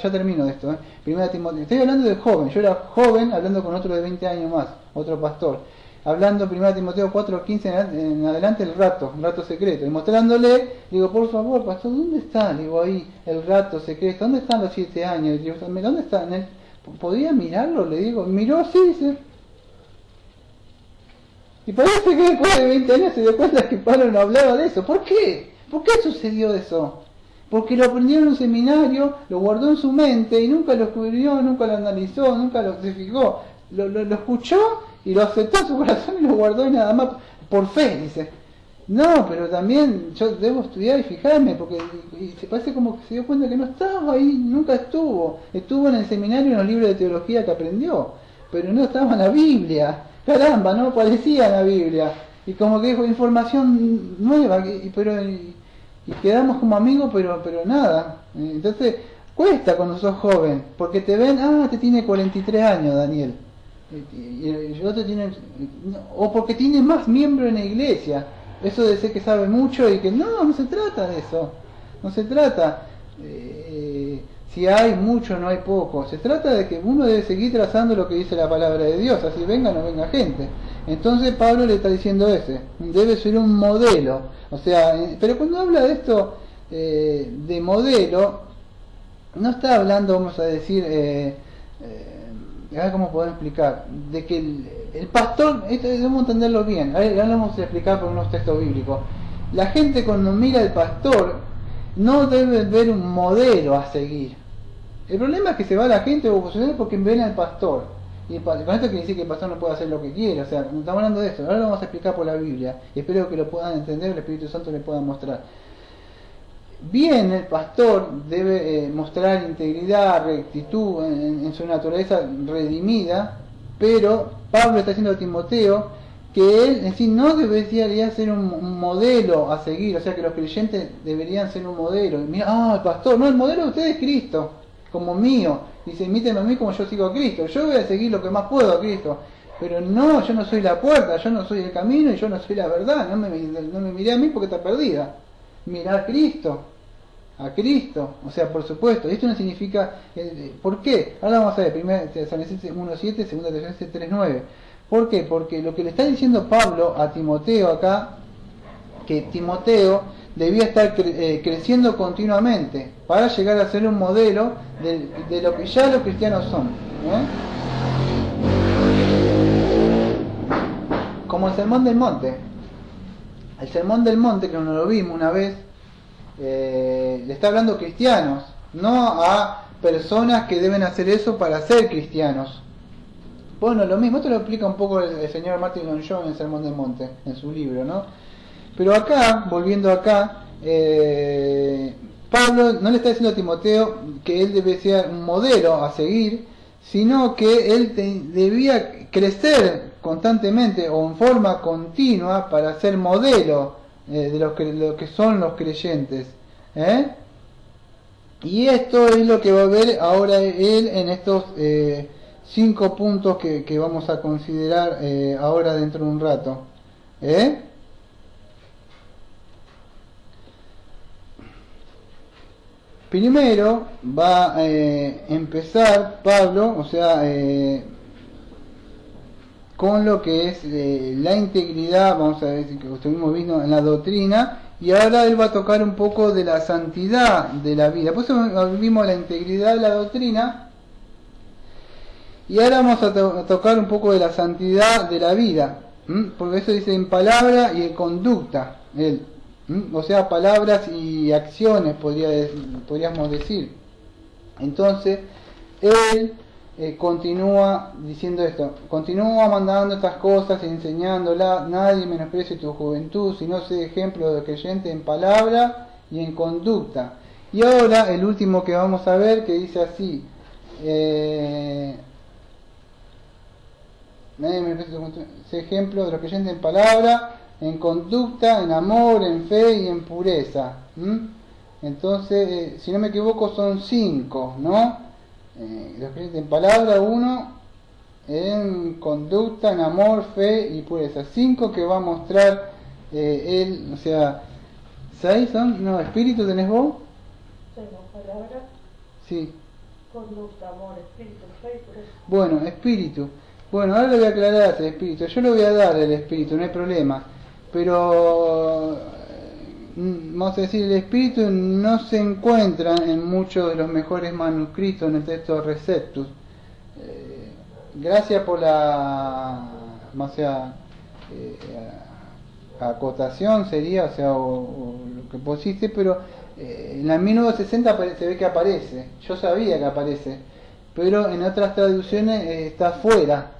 ya termino de esto, Primera Timoteo, estoy hablando de joven, yo era joven hablando con otro de 20 años más, otro pastor. Hablando 1 Timoteo 4:15 en adelante el rato secreto, y mostrándole, digo, por favor, pastor, ¿dónde está? Digo, ahí el rato secreto, ¿dónde están los 7 años? Digo, ¿dónde están? ¿Podía mirarlo? Le digo, miró, sí, dice. Y parece que después de 20 años se dio cuenta que Pablo no hablaba de eso. ¿Por qué? ¿Por qué sucedió eso? Porque lo aprendió en un seminario, lo guardó en su mente y nunca lo escribió, nunca lo analizó, nunca se fijó. Lo escuchó y lo aceptó en su corazón y lo guardó y nada más por fe, dice. No, pero también yo debo estudiar y fijarme, porque se parece como que se dio cuenta que no estaba ahí, nunca estuvo. Estuvo en el seminario, en los libros de teología que aprendió, pero no estaba en la Biblia. Caramba, no aparecía en la Biblia. Y como que dijo información nueva, y quedamos como amigos, pero nada. Entonces, cuesta cuando sos joven, porque te ven, te tiene 43 años, Daniel. Y el otro tiene, o porque tiene más miembros en la iglesia. Eso de ser que sabe mucho y que no se trata de eso. No se trata si hay mucho o no hay poco. Se trata de que uno debe seguir trazando lo que dice la palabra de Dios, así venga o no venga gente. Entonces Pablo le está diciendo debe ser un modelo. O sea, pero cuando habla de esto de modelo, no está hablando, vamos a decir, a ver cómo podemos explicar, de que el pastor, esto debemos entenderlo bien, ahora lo vamos a explicar por unos textos bíblicos. La gente cuando mira al pastor no debe ver un modelo a seguir. El problema es que se va la gente porque ven al pastor. Y con esto quiere decir que el pastor no puede hacer lo que quiere, o sea, no estamos hablando de esto, ahora lo vamos a explicar por la Biblia, y espero que lo puedan entender, el Espíritu Santo le pueda mostrar. Bien, el pastor debe mostrar integridad, rectitud en su naturaleza redimida, pero Pablo está diciendo a Timoteo que él en sí no debería ser un modelo a seguir, o sea que los creyentes deberían ser un modelo. Mira, el pastor, no, el modelo de usted es Cristo, como mío. Dice, imíteme a mí como yo sigo a Cristo. Yo voy a seguir lo que más puedo a Cristo. Pero no, yo no soy la puerta, yo no soy el camino y yo no soy la verdad. No me miré a mí porque está perdida. Mirá a Cristo. A Cristo. O sea, por supuesto. Esto no significa... ¿Por qué? Ahora vamos a ver. 1 Tesalonicenses 1.7, 2 Tesalonicenses 3.9. ¿Por qué? Porque lo que le está diciendo Pablo a Timoteo acá, que Timoteo debía estar creciendo continuamente para llegar a ser un modelo de lo que ya los cristianos son. Como el Sermón del Monte. El Sermón del Monte, que no lo vimos una vez, le está hablando a cristianos, no a personas que deben hacer eso para ser cristianos. Bueno, lo mismo, esto lo explica un poco el señor Martin Lloyd-Jones en el Sermón del Monte, en su libro, ¿no? Pero acá, volviendo acá, Pablo no le está diciendo a Timoteo que él debe ser un modelo a seguir, sino que él debía crecer constantemente o en forma continua para ser modelo de lo que son los creyentes. Y esto es lo que va a ver ahora él en estos 5 puntos que vamos a considerar ahora dentro de un rato. Primero va a empezar Pablo, o sea, con lo que es la integridad, vamos a ver que estuvimos viendo en la doctrina, y ahora él va a tocar un poco de la santidad de la vida. Por eso vimos la integridad de la doctrina, y ahora vamos a tocar un poco de la santidad de la vida, porque eso dice en palabra y en conducta, él. O sea, palabras y acciones podríamos decir. Entonces él continúa diciendo esto: continúa mandando estas cosas y enseñándolas. Nadie menosprecie tu juventud, sino sé ejemplo de creyente en palabra y en conducta. Y ahora el último que vamos a ver, que dice así: nadie menosprecie tu juventud, sé ejemplo de los creyentes en palabra, en conducta, en amor, en fe y en pureza. Entonces, si no me equivoco, son 5, ¿no? Los creyentes en palabra, 1, en conducta, en amor, fe y pureza. 5 que va a mostrar él, o sea, 6 son, no, espíritu tenés vos. Tengo palabra, Sí. conducta, amor, espíritu, fe y pureza. Bueno, espíritu. Bueno, ahora le voy a aclarar el espíritu. Yo le voy a dar el espíritu, no hay problema. Pero, vamos a decir, el espíritu no se encuentra en muchos de los mejores manuscritos en el texto Receptus. Gracias por la, o sea, acotación sería, o sea, o lo que pusiste, pero en la 1960 se ve que aparece. Yo sabía que aparece, pero en otras traducciones está fuera.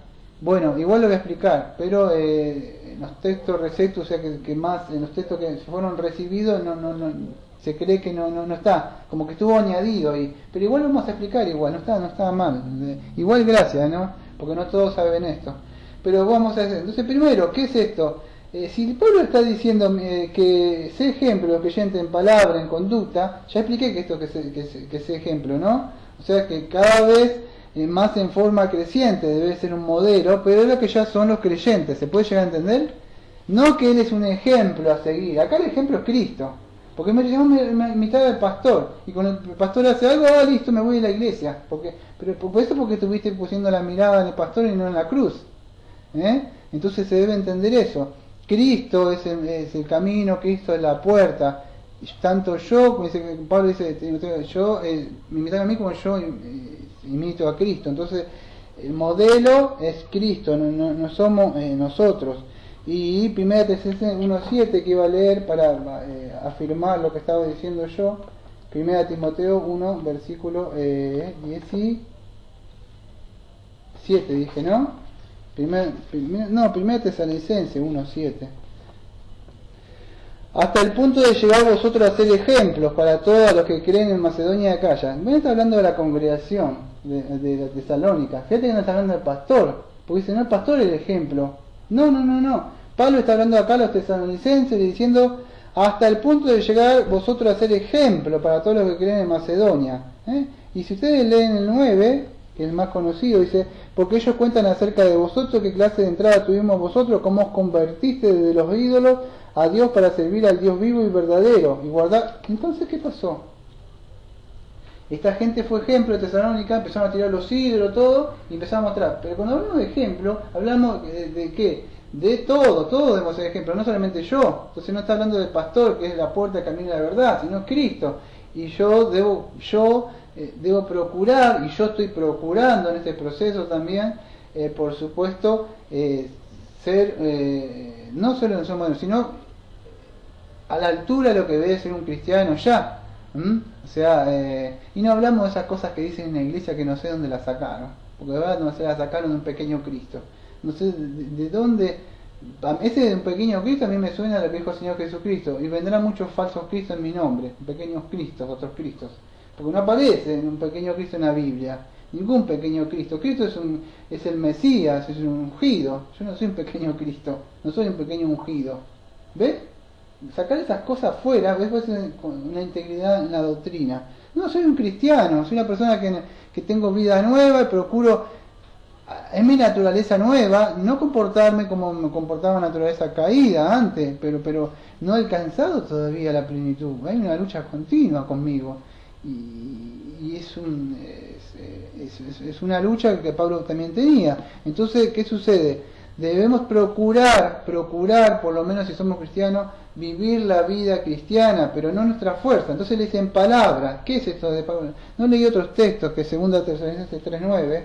Bueno, igual lo voy a explicar, pero en los textos Receptus, o sea que más, en los textos que fueron recibidos, no se cree que no está, como que estuvo añadido ahí, pero igual lo vamos a explicar, igual, no está mal, igual gracias, ¿no? Porque no todos saben esto, pero vamos a hacer. Entonces, primero, ¿qué es esto? Si el pueblo está diciendo que sé ejemplo, creyente en palabra, en conducta, ya expliqué que esto que sé ejemplo, ¿no? O sea que cada vez más en forma creciente debe ser un modelo, pero es lo que ya son los creyentes. ¿Se puede llegar a entender? No que él es un ejemplo a seguir. Acá el ejemplo es Cristo, porque me imitaba al pastor, y cuando el pastor hace algo, listo, me voy a la iglesia, pero por eso porque estuviste pusiendo la mirada en el pastor y no en la cruz. Entonces se debe entender eso. Cristo es el camino, Cristo es la puerta. Tanto yo, como dice Pablo, dice yo, me imitan a mí como yo imito a Cristo. Entonces el modelo es Cristo, no somos nosotros. Y 1 Tesalonicenses 1:7 que iba a leer para afirmar lo que estaba diciendo yo. 1 Timoteo 1, versículo 17 dije, ¿no? 1 Tesalonicenses 1:7. Hasta el punto de llegar vosotros a ser ejemplos para todos los que creen en Macedonia y Acaya. Me está hablando de la congregación de la Tesalónica. Fíjate que no está hablando del pastor, porque dice, no, el pastor es el ejemplo. No. Pablo está hablando acá a los tesalonicenses diciendo, hasta el punto de llegar vosotros a ser ejemplo para todos los que creen en Macedonia. Y si ustedes leen el 9, que es el más conocido, dice, porque ellos cuentan acerca de vosotros, qué clase de entrada tuvimos vosotros, cómo os convertiste desde los ídolos a Dios para servir al Dios vivo y verdadero y guardar. Entonces, ¿qué pasó? Esta gente fue ejemplo de Tesalónica, empezaron a tirar los ídolos, todo, y empezaron a mostrar. Pero cuando hablamos de ejemplo, hablamos de ¿qué? De todos debemos ser ejemplo, no solamente yo. Entonces no está hablando del pastor, que es la puerta del camino de la verdad, sino Cristo. Y yo debo procurar, y yo estoy procurando en este proceso también, por supuesto, ser, no solo en su modelo, sino a la altura de lo que debe ser un cristiano ya. O sea, y no hablamos de esas cosas que dicen en la iglesia que no sé dónde las sacaron, porque de verdad no se las sacaron de un pequeño Cristo. No sé de dónde. Ese de un pequeño Cristo a mí me suena a lo que dijo el Señor Jesucristo, y vendrán muchos falsos Cristos en mi nombre, pequeños Cristos, otros Cristos, porque no aparece en un pequeño Cristo en la Biblia, ningún pequeño Cristo. Cristo es el Mesías, es un ungido. Yo no soy un pequeño Cristo, no soy un pequeño ungido. ¿Ves? Sacar esas cosas fuera, ¿ves? Pues con una integridad en la doctrina. No, soy un cristiano, soy una persona que tengo vida nueva y procuro, en mi naturaleza nueva, no comportarme como me comportaba naturaleza caída antes, pero no he alcanzado todavía la plenitud. Hay una lucha continua conmigo y es una lucha que Pablo también tenía. Entonces, ¿qué sucede? Debemos procurar, por lo menos si somos cristianos, vivir la vida cristiana, pero no nuestra fuerza. Entonces le dicen palabra. ¿Qué es esto de Pablo? No leí otros textos, que 2 Tesalonicenses 3:9,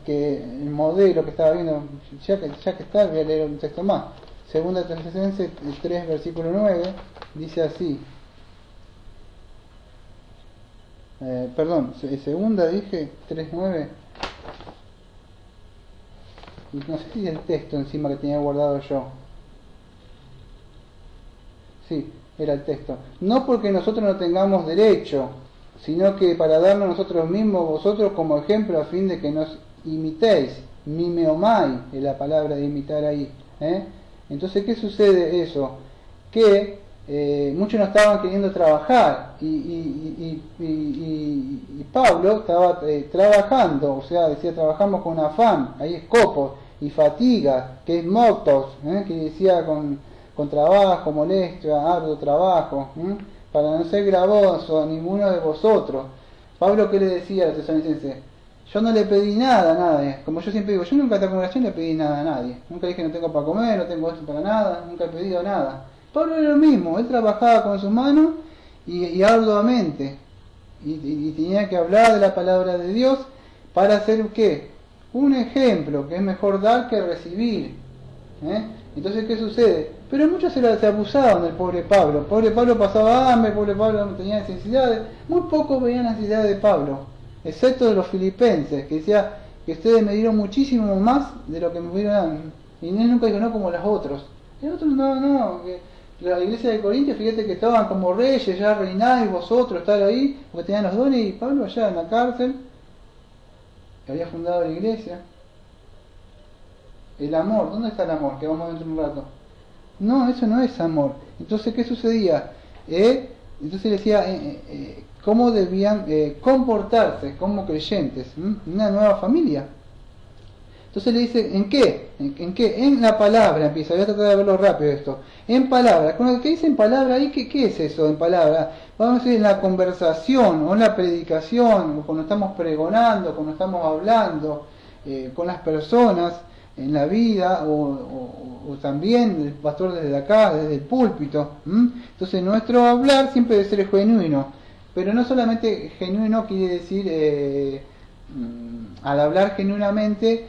que el modelo que estaba viendo, ya que está, voy a leer un texto más. 2 Tesalonicenses 3, versículo 9, dice así. Segunda dije 3:9. No sé si es el texto encima que tenía guardado yo. Sí, era el texto. No porque nosotros no tengamos derecho, sino que para darnos nosotros mismos, vosotros como ejemplo, a fin de que nos imitéis. Mimeomai es la palabra de imitar ahí. Entonces, ¿qué sucede eso? Que muchos no estaban queriendo trabajar y Pablo estaba trabajando, o sea, decía trabajamos con afán, ahí es copos, y fatiga, que es motos, que decía con trabajo, molestia, arduo trabajo, para no ser gravoso a ninguno de vosotros. Pablo, ¿qué le decía a los tesalonicenses? Yo no le pedí nada a nadie, como yo siempre digo, yo nunca a esta congregación le pedí nada a nadie, nunca dije no tengo para comer, no tengo esto para nada, nunca he pedido nada. Pablo era lo mismo, él trabajaba con sus manos y arduamente, y tenía que hablar de la palabra de Dios para hacer ¿qué? Un ejemplo, que es mejor dar que recibir. Entonces, ¿qué sucede? Pero muchos se abusaban del pobre Pablo. El pobre Pablo pasaba hambre, el pobre Pablo no tenía necesidades. Muy pocos veían necesidades de Pablo, excepto de los filipenses, que decía que ustedes me dieron muchísimo más de lo que me dieron. Y él nunca dijo no como los otros. Y los otros no, que la iglesia de Corintios, fíjate que estaban como reyes, ya reináis vosotros, estar ahí, porque tenían los dones, y Pablo allá en la cárcel, que había fundado la iglesia. El amor, ¿dónde está el amor? Que vamos dentro de un rato. No, eso no es amor. Entonces, ¿qué sucedía? Entonces decía cómo debían comportarse como creyentes, una nueva familia. Entonces le dice, ¿en qué? ¿En qué? En la palabra empieza. Voy a tratar de verlo rápido esto. En palabra. ¿Qué dice en palabra ahí? ¿Qué es eso en palabra? Vamos a decir en la conversación o en la predicación, o cuando estamos pregonando, cuando estamos hablando con las personas en la vida, o también el pastor desde acá, desde el púlpito. Entonces nuestro hablar siempre debe ser genuino. Pero no solamente genuino quiere decir al hablar genuinamente,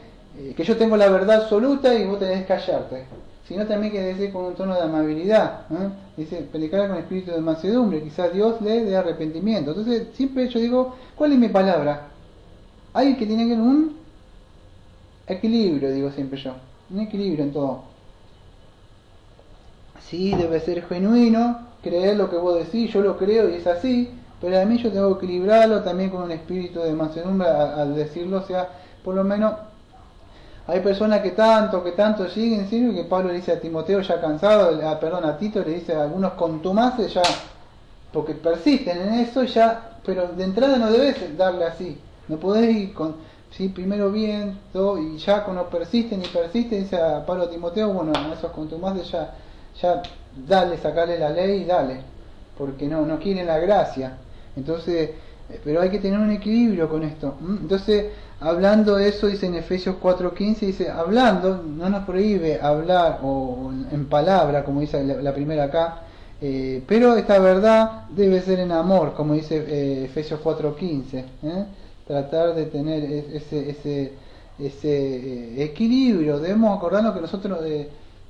que yo tengo la verdad absoluta y vos tenés que callarte, sino también que decir con un tono de amabilidad, dice, predicar con espíritu de mansedumbre, quizás Dios le dé arrepentimiento. Entonces siempre yo digo, ¿cuál es mi palabra? Hay que tener un equilibrio, digo siempre yo, un equilibrio en todo. Sí, debe ser genuino, creer lo que vos decís, yo lo creo y es así, pero a mí yo tengo que equilibrarlo también con un espíritu de mansedumbre al decirlo. O sea, por lo menos hay personas que tanto siguen, y que Pablo le dice a Timoteo ya cansado, a Tito le dice a algunos contumaces ya, porque persisten en eso ya, pero de entrada no debes darle así, no podés ir con, sí, primero bien, todo, y ya cuando persisten, dice a Pablo a Timoteo, bueno, a esos contumaces ya dale, sacarle la ley y dale, porque no quieren la gracia. Entonces, pero hay que tener un equilibrio con esto. Entonces, hablando de eso, dice en Efesios 4:15, dice, hablando, no nos prohíbe hablar o en palabra, como dice la primera acá, pero esta verdad debe ser en amor, como dice Efesios 4:15, tratar de tener ese equilibrio. Debemos acordarnos que nosotros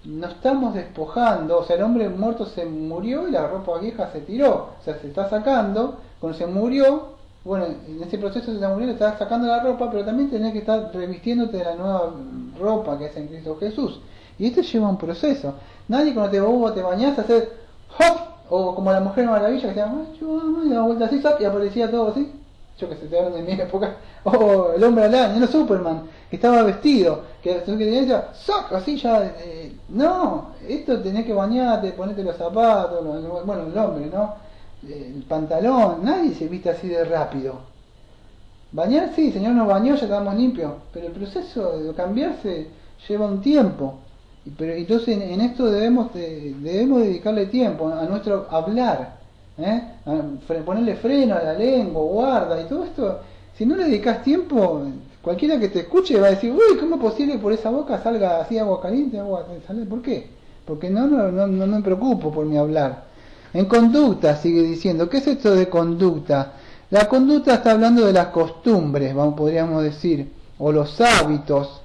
no estamos despojando, o sea, el hombre muerto se murió y la ropa vieja se tiró, o sea, se está sacando, cuando se murió, bueno, en ese proceso se está muriendo, está sacando la ropa, pero también tenés que estar revistiéndote de la nueva ropa que es en Cristo Jesús. Y esto lleva un proceso. Nadie cuando te bañás hace hop, o como la Mujer Maravilla que se llama, y da vuelta así, y aparecía todo así. Yo que sé, te hablan de mi época. O el Hombre Araña, no Superman, que estaba vestido, que decía, ¡soc! Así ya. No, esto tenés que bañarte, ponerte los zapatos, bueno, el hombre, ¿no? El pantalón, nadie se viste así de rápido. Bañar, sí, el Señor nos bañó, ya estamos limpios, pero el proceso de cambiarse lleva un tiempo. Pero entonces en esto debemos dedicarle tiempo a nuestro hablar, ponerle freno a la lengua, guarda y todo esto. Si no le dedicas tiempo, cualquiera que te escuche va a decir, uy, ¿cómo es posible que por esa boca salga así agua caliente, agua salada? ¿Por qué? Porque no me preocupo por mi hablar. En conducta, sigue diciendo, ¿qué es esto de conducta? La conducta está hablando de las costumbres, podríamos decir, o los hábitos.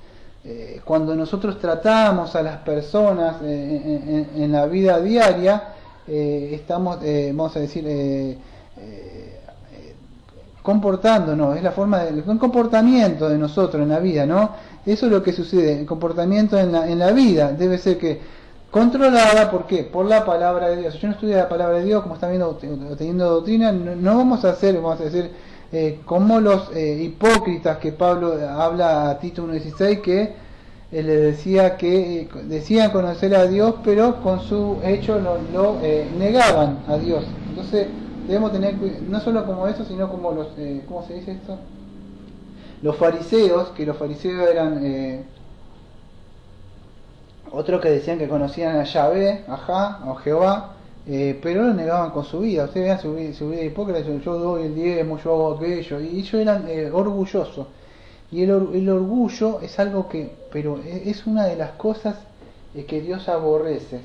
Cuando nosotros tratamos a las personas en la vida diaria, estamos, vamos a decir, comportándonos, es la forma del comportamiento de nosotros en la vida, ¿no? Eso es lo que sucede, el comportamiento en la vida debe ser que controlada. ¿Por qué? Por la palabra de Dios. Si yo no estudio la palabra de Dios, como está viendo, teniendo doctrina, no vamos a decir, como los hipócritas que Pablo habla a Tito 1:16, que le decía que decían conocer a Dios, pero con su hecho lo negaban a Dios. Entonces debemos tener no solo como eso, sino como los, ¿cómo se dice esto? Los fariseos, que los fariseos eran otros que decían que conocían a Yahvé, o Jehová, pero lo negaban con su vida. Ustedes vean su vida hipócrita, yo doy el diezmo, yo hago aquello, y ellos eran orgullosos. Y el orgullo es algo pero es una de las cosas que Dios aborrece.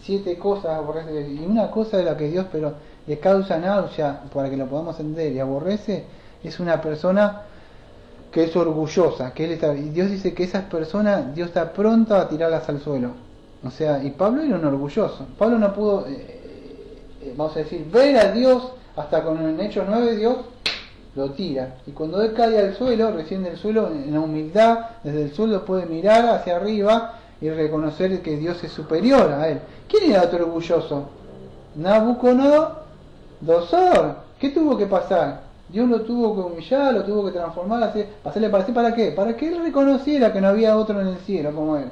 7 cosas aborrece, y una cosa de la que Dios le causa náusea, para que lo podamos entender, y aborrece, es una persona que es orgullosa, y Dios dice que esas personas, Dios está pronto a tirarlas al suelo. O sea, y Pablo era un orgulloso. Pablo no pudo, vamos a decir, ver a Dios, hasta con el Hechos 9 Dios lo tira. Y cuando él cae al suelo, recién del suelo, en la humildad, desde el suelo puede mirar hacia arriba y reconocer que Dios es superior a él. ¿Quién era otro orgulloso? Nabucodonosor. ¿Qué tuvo que pasar? Dios lo tuvo que humillar, lo tuvo que transformar, hacerle parecer, ¿para qué? Para que él reconociera que no había otro en el cielo como él.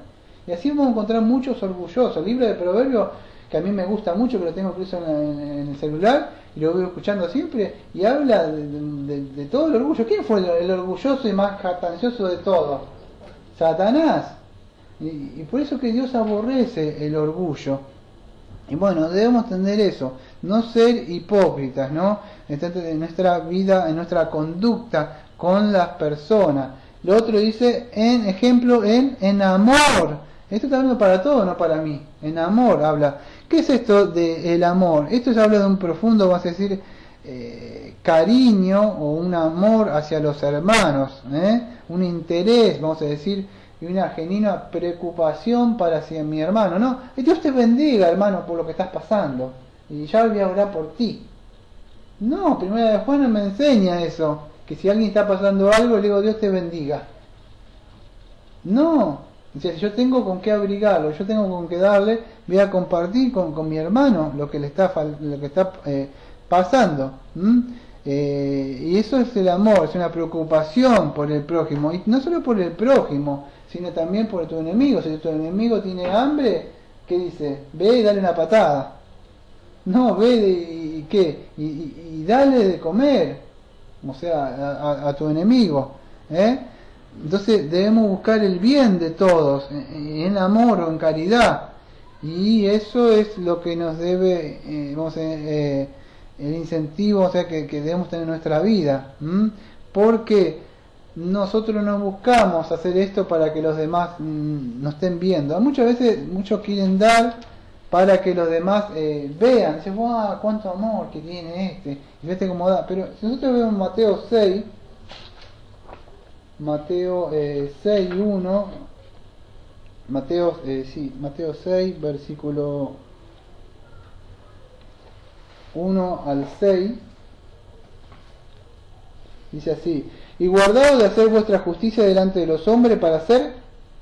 Y así vamos a encontrar muchos orgullosos. El libro de Proverbios, que a mí me gusta mucho, que lo tengo incluso en el celular, y lo voy escuchando siempre, y habla de todo el orgullo. ¿Quién fue el orgulloso y más jactancioso de todos? Satanás. Y por eso que Dios aborrece el orgullo. Y bueno, debemos entender eso, no ser hipócritas, ¿no? En nuestra vida, en nuestra conducta con las personas. Lo otro dice, en amor. Esto está hablando para todo, no para mí. En amor habla. ¿Qué es esto del amor? Esto se habla de un profundo, vamos a decir, cariño o un amor hacia los hermanos, un interés, vamos a decir, y una genuina preocupación para hacia mi hermano, ¿no? Y Dios te bendiga, hermano, por lo que estás pasando, y ya voy a orar por ti. No, Primera de Juan me enseña eso, que si alguien está pasando algo, le digo, Dios te bendiga. No, o sea, si yo tengo con qué abrigarlo, yo tengo con qué darle, voy a compartir con mi hermano lo que le está pasando. Y eso es el amor, es una preocupación por el prójimo, y no solo por el prójimo, sino también por tu enemigo. Si tu enemigo tiene hambre, ¿qué dice? Ve y dale una patada. No, ve y ¿qué? Y dale de comer, o sea, a tu enemigo. Entonces debemos buscar el bien de todos, en amor o en caridad. Y eso es lo que nos debe, el incentivo, o sea, que debemos tener en nuestra vida. Porque nosotros no buscamos hacer esto para que los demás nos estén viendo. Muchas veces muchos quieren dar para que los demás vean, dicen, ¡wow! ¡Cuánto amor que tiene este! Y vete cómo da. Pero si nosotros vemos Mateo 6, Mateo 6:1, Mateo 6, versículo 1 al 6, dice así: y guardaos de hacer vuestra justicia delante de los hombres para ser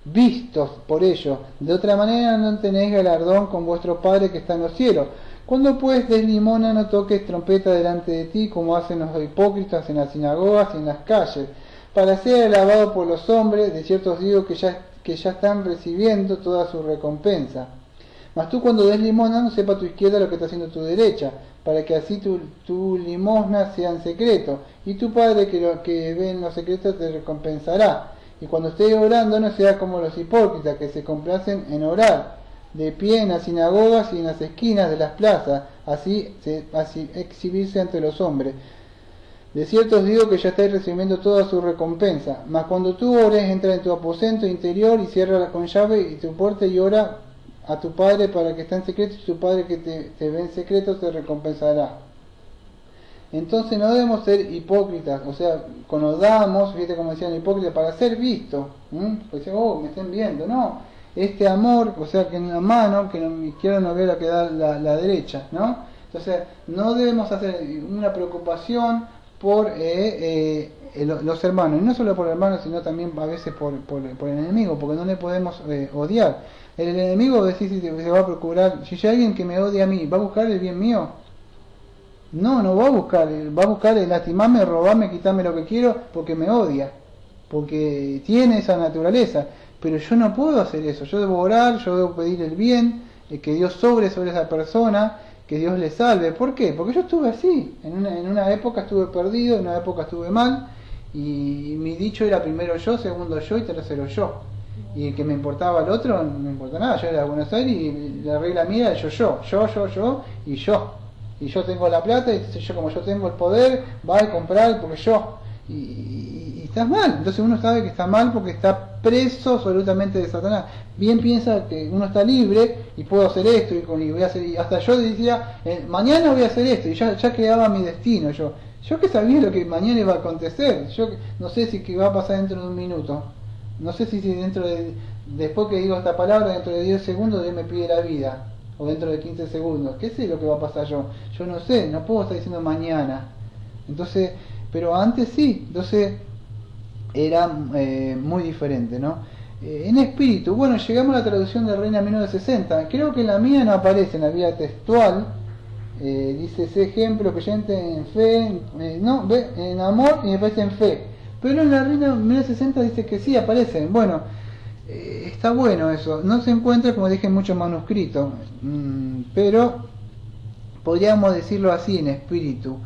vistos por ellos, de otra manera no tenéis galardón con vuestro Padre que está en los cielos. Cuando pues des limosna, no toques trompeta delante de ti, como hacen los hipócritas en las sinagogas y en las calles, para ser alabado por los hombres. De cierto os digo que ya están recibiendo toda su recompensa. Mas tú, cuando des limosna, no sepa tu izquierda lo que está haciendo tu derecha, para que así tu limosna sea en secreto, y tu Padre que ve en los secretos te recompensará. Y cuando estés orando, no sea como los hipócritas, que se complacen en orar de pie en las sinagogas y en las esquinas de las plazas, así exhibirse ante los hombres. De cierto os digo que ya estáis recibiendo toda su recompensa. Mas cuando tú ores, entra en tu aposento interior y cierra con llave y tu puerta, y ora a tu Padre para que está en secreto, y tu Padre que te ve en secreto te recompensará. Entonces no debemos ser hipócritas, o sea, cuando damos, fíjate como decían hipócritas, para ser vistos, pues dicen, oh, me estén viendo, no, este amor, o sea, que en la mano, que en mi izquierda no ve la que da la derecha, ¿no? Entonces no debemos hacer una preocupación por los hermanos, y no solo por hermanos, sino también a veces por el enemigo, porque no le podemos odiar. El enemigo, decís, si se va a procurar, si hay alguien que me odia a mí, ¿va a buscar el bien mío? No va a buscar el lastimarme, robarme, quitarme lo que quiero, porque me odia, porque tiene esa naturaleza. Pero yo no puedo hacer eso, yo debo orar, yo debo pedir el bien, que Dios sobre esa persona, que Dios le salve. ¿Por qué? Porque yo estuve así, en una época estuve perdido, en una época estuve mal, y mi dicho era primero yo, segundo yo y tercero yo. Y el que me importaba al otro, no me importa nada, yo era de Buenos Aires y la regla mía era yo y yo. Y yo tengo la plata, y yo, como yo tengo el poder, va a comprar porque yo. Y estás mal. Entonces uno sabe que está mal porque está preso absolutamente de Satanás. Bien piensa que uno está libre y puedo hacer esto y voy a hacer, y hasta yo decía, mañana voy a hacer esto, y ya quedaba mi destino. Yo que sabía lo que mañana iba a acontecer. Yo no sé si que va a pasar dentro de un minuto. No sé si después que digo esta palabra, dentro de 10 segundos Dios me pide la vida, o dentro de 15 segundos. ¿Qué sé lo que va a pasar yo? Yo no sé, no puedo estar diciendo mañana. Entonces, pero antes sí. Entonces era muy diferente, ¿no? En espíritu, bueno, llegamos a la traducción de Reina 1960. Creo que en la mía no aparece en la vía textual. Dice ese ejemplo, creyente en fe, en amor, y me parece en fe. Pero en la Reina 1960 dice que sí aparecen. Bueno, está bueno eso. No se encuentra, como dije, en muchos manuscritos, pero podríamos decirlo así, en espíritu.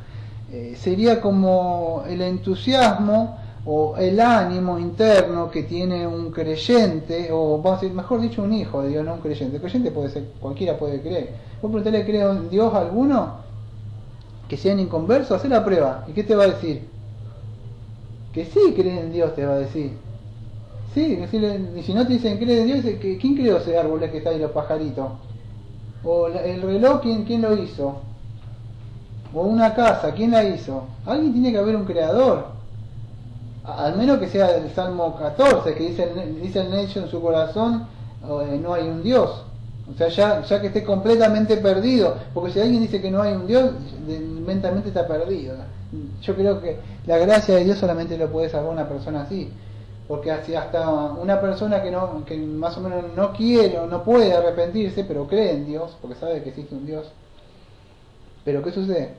Sería como el entusiasmo o el ánimo interno que tiene un creyente, o vamos a decir, mejor dicho, un hijo de Dios, no un creyente. El creyente puede ser, cualquiera puede creer. Vos preguntarle, ¿cree en Dios alguno? Que sean inconversos, haz la prueba. ¿Y qué te va a decir? Que sí cree en Dios, te va a decir. Sí, y si no te dicen cree en Dios, ¿quién creó ese árbol que está ahí, los pajaritos? O el reloj, ¿quién lo hizo? o una casa, ¿quién la hizo? Alguien tiene que haber un creador. Al menos que sea el Salmo 14, que dice el necio en su corazón, no hay un Dios. O sea, ya que esté completamente perdido, porque si alguien dice que no hay un Dios, mentalmente está perdido. Yo creo que la gracia de Dios solamente lo puede salvar una persona así, porque así hasta una persona que más o menos no quiere o no puede arrepentirse, pero cree en Dios, porque sabe que existe un Dios. Pero ¿qué sucede?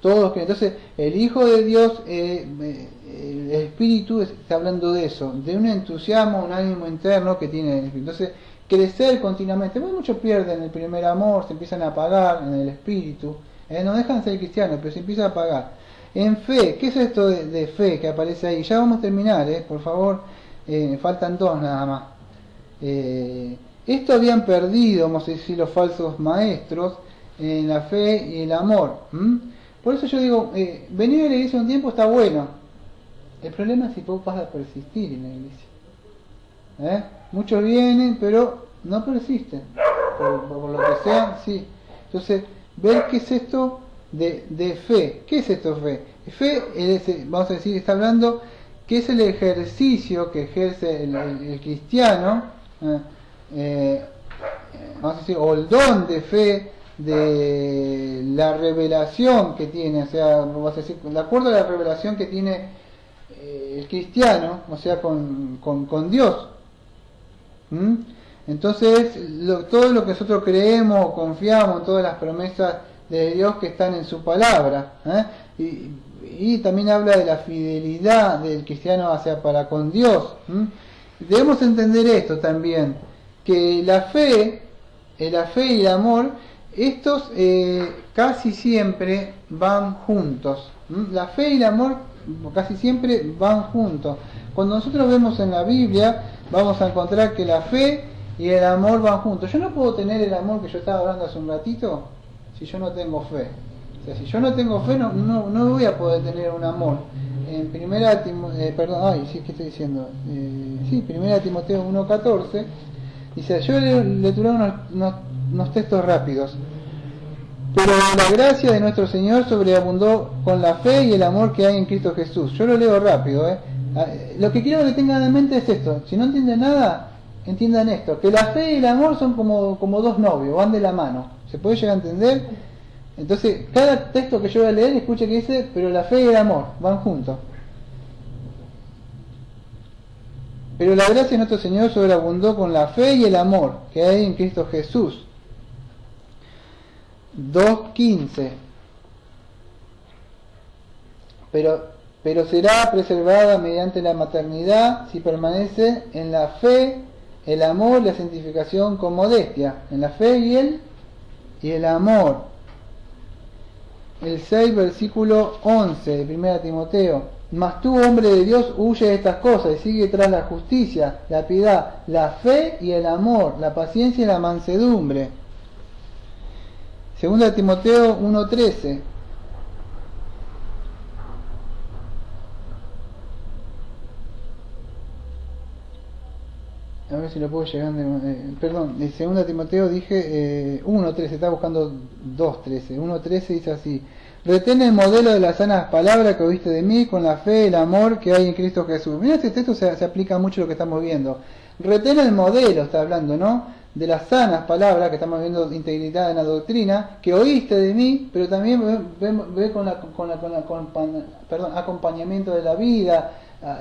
Todos creen. Entonces, el Hijo de Dios, el Espíritu, está hablando de eso, de un entusiasmo, un ánimo interno que tiene el Espíritu. Entonces, crecer continuamente. Bueno, muchos pierden el primer amor, se empiezan a apagar en el Espíritu. No dejan de ser cristianos, pero se empieza a apagar. En fe, ¿qué es esto de fe que aparece ahí? Ya vamos a terminar, por favor, faltan 2 nada más. Esto habían perdido, vamos a decir, los falsos maestros en la fe y el amor. Por eso yo digo, venir a la iglesia un tiempo está bueno. El problema es si vos vas a persistir en la iglesia. Muchos vienen, pero no persisten. Por lo que sea, sí. Entonces, ver qué es esto de fe. ¿Qué es esto de fe? Fe, vamos a decir, está hablando que es el ejercicio que ejerce el cristiano, vamos a decir, o el don de fe, de la revelación que tiene, o sea, vamos a decir, de acuerdo a la revelación que tiene el cristiano, o sea, con Dios. Entonces, todo lo que nosotros creemos, confiamos en todas las promesas de Dios que están en su palabra, y también habla de la fidelidad del cristiano hacia para con Dios. Debemos entender esto también, que la fe y el amor, estos casi siempre van juntos. La fe y el amor casi siempre van juntos. Cuando nosotros vemos en la Biblia, vamos a encontrar que la fe y el amor van juntos. Yo no puedo tener el amor que yo estaba hablando hace un ratito si yo no tengo fe. O sea, si yo no tengo fe, no voy a poder tener un amor. En primera primera Timoteo 1:14 dice, yo le turé unos textos rápidos. Pero la gracia de nuestro Señor sobreabundó con la fe y el amor que hay en Cristo Jesús. Yo lo leo rápido. Lo que quiero que tengan en mente es esto. Si no entienden nada, entiendan esto. Que la fe y el amor son como 2 novios, van de la mano. ¿Se puede llegar a entender? Entonces, cada texto que yo voy a leer, escuche que dice, pero la fe y el amor van juntos. Pero la gracia de nuestro Señor sobreabundó con la fe y el amor que hay en Cristo Jesús. 2:15. Pero será preservada mediante la maternidad si permanece en la fe, el amor, la santificación con modestia. En la fe y el amor. El 6, versículo 11 de 1 Timoteo. Mas tú, hombre de Dios, huye de estas cosas y sigue tras la justicia, la piedad, la fe y el amor, la paciencia y la mansedumbre. 2 Timoteo 1:13. A ver si lo puedo llegar perdón, en 2 Timoteo dije 1:13, estaba buscando 2:13. 1:13 dice así: retén el modelo de las sanas palabras que oíste de mí con la fe y el amor que hay en Cristo Jesús. Mira, este texto se aplica mucho a lo que estamos viendo. Retén el modelo, está hablando, ¿no? De las sanas palabras, que estamos viendo integridad en la doctrina, que oíste de mí, pero también ve con acompañamiento de la vida,